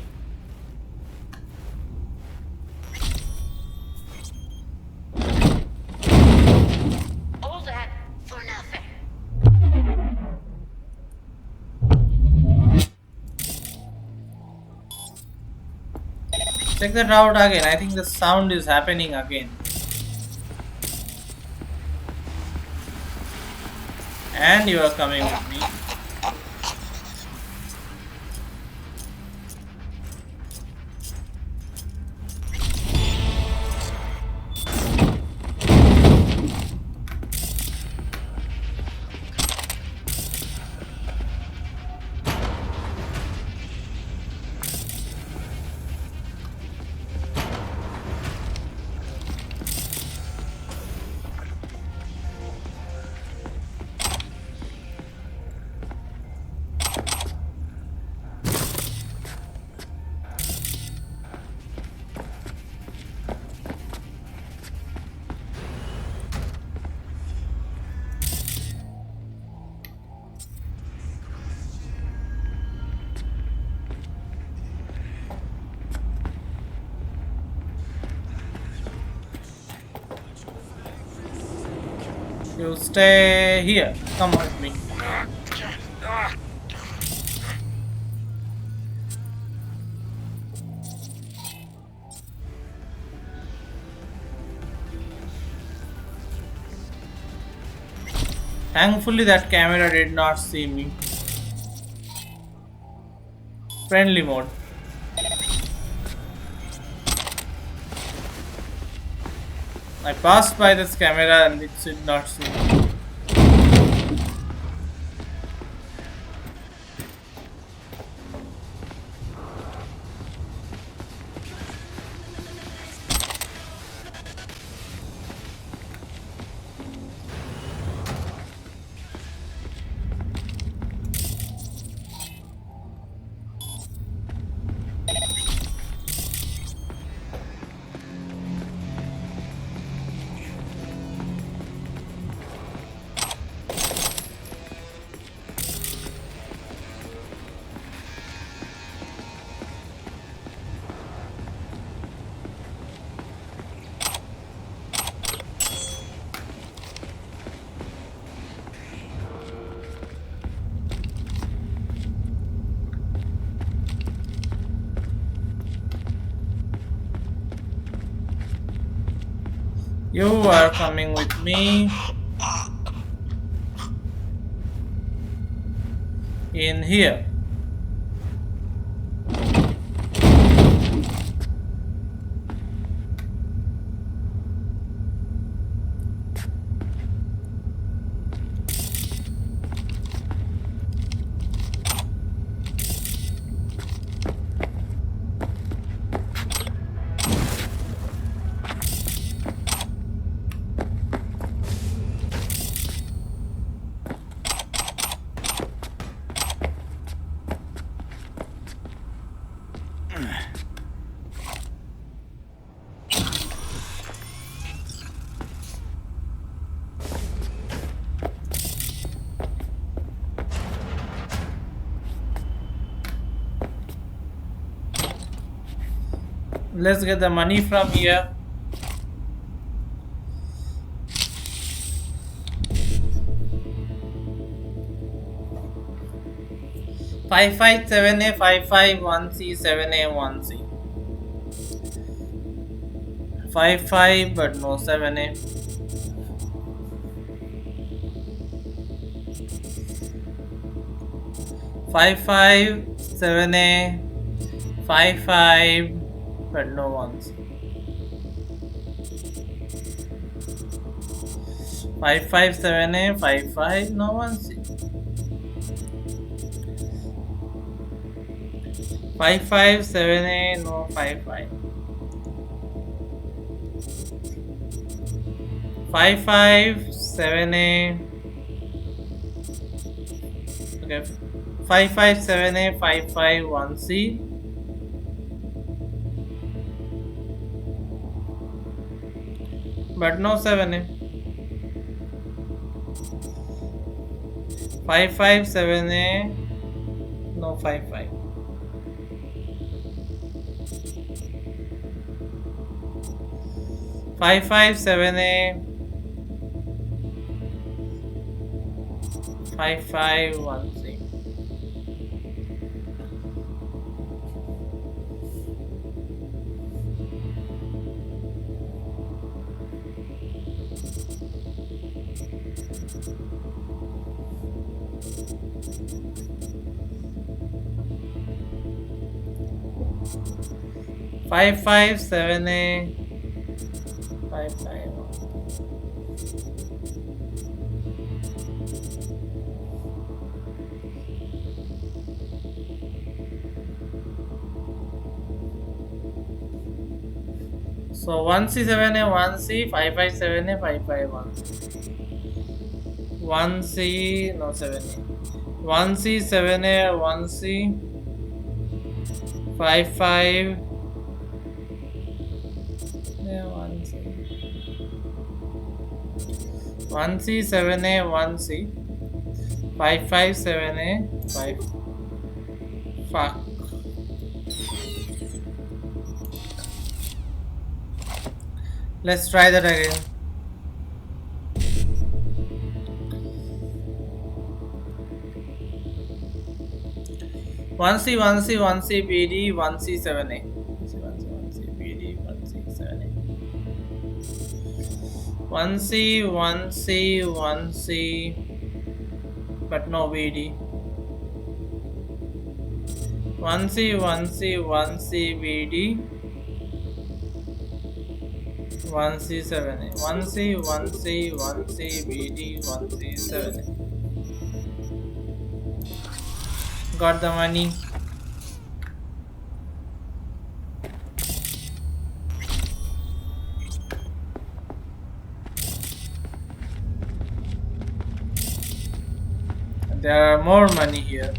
All that for nothing. Check that out again. I think the sound is happening again. And you are coming with me. You stay here. Come with me. Thankfully that camera did not see me. Friendly mode. I passed by this camera and it did not see me. You are coming with me. In here. Let's get the money from here. Five five seven A 551C 7A 1C. 55 but no 7A. 55 7A 55 but no ones. 557A 55 no ones. 557A no 55. 557A. Okay. 557A 551C. But no 7A. 557A no 55. 557A 551C. Five 7A 55. So 1C7A 1C 557A 551. 1C no 7A. 1C 7A 1C 55. Yeah, 1C 7A 1C 557A 5. Fuck. Let's try that again. One C BD 1C7A. 1C BD 1C7A. 1C but no BD. 1C BD 1C7A. 1C BD 1C7A. Got the money. There are more money here.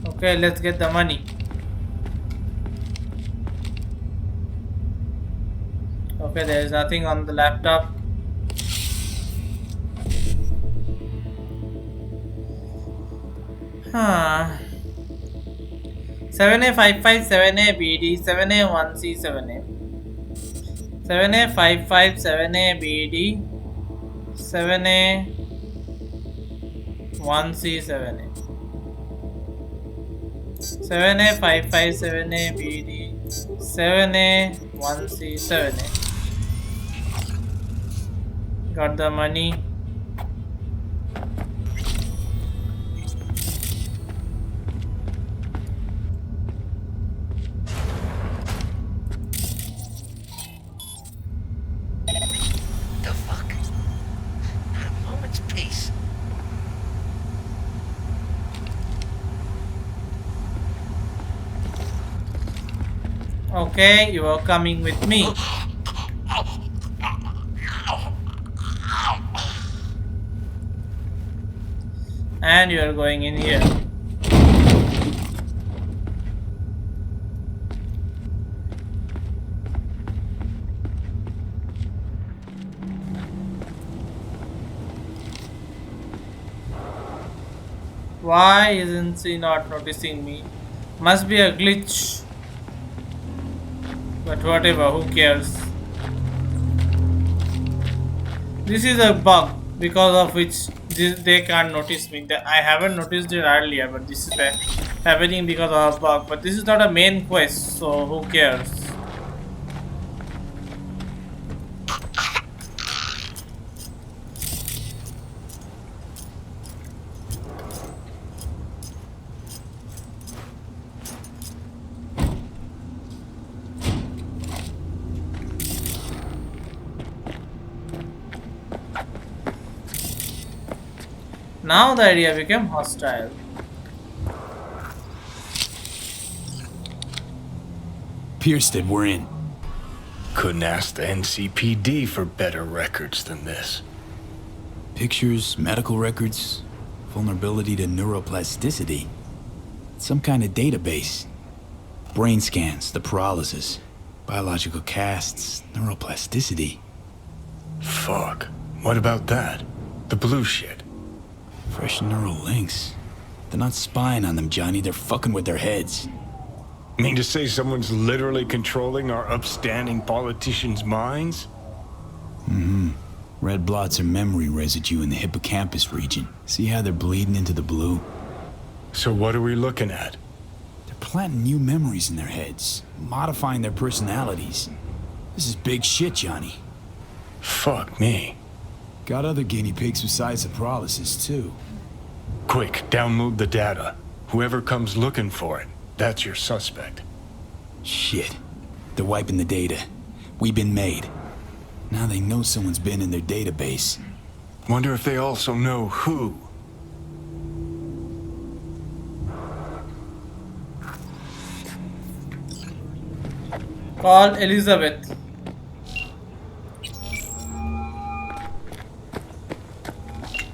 Okay, let's get the money. Okay, there is nothing on the laptop. 7A55 7A BD 7A 1C 7A 7A55 7A BD 7A 1C 7A 7A55 7A BD 7A 1C 7A. Got the money. The fuck? Not a moment's peace. Okay, you are coming with me. And you are going in here. Why isn't she not noticing me? Must be a glitch. But whatever, who cares? This is a bug because of which they can't notice me. I haven't noticed it earlier, but this is happening because of a bug. But this is not a main quest, so who cares? Now the area became hostile. Pierstead, we're in. Couldn't ask the NCPD for better records than this. Pictures, medical records, vulnerability to neuroplasticity. Some kind of database. Brain scans, the paralysis, biological casts, neuroplasticity. Fuck. What about that? The blue shit. Fresh neural links. They're not spying on them, Johnny. They're fucking with their heads. Mean to say someone's literally controlling our upstanding politicians' minds? Mm-hmm. Red blots are memory residue in the hippocampus region. See how they're bleeding into the blue? So what are we looking at? They're planting new memories in their heads, modifying their personalities. This is big shit, Johnny. Fuck me. Got other guinea pigs besides the paralysis, too. Quick, download the data. Whoever comes looking for it, that's your suspect. Shit. They're wiping the data. We've been made. Now they know someone's been in their database. Wonder if they also know who. Call Elizabeth.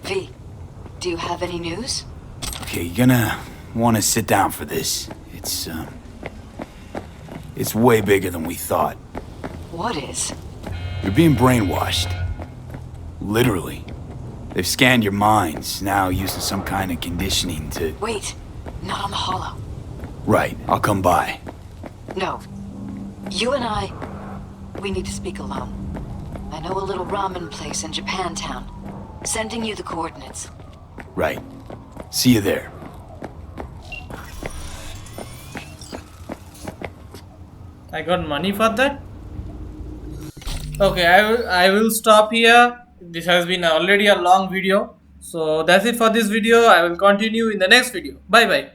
V, do you have any news? Okay, you're gonna want to sit down for this. It's way bigger than we thought. What is? You're being brainwashed. Literally. They've scanned your minds, now using some kind of conditioning to... Wait, not on the hollow. Right, I'll come by. No. You and I, we need to speak alone. I know a little ramen place in Japantown. Sending you the coordinates. Right. See you there. I got money for that. Okay, I will stop here. This has been already a long video. So that's it for this video. I will continue in the next video. Bye bye.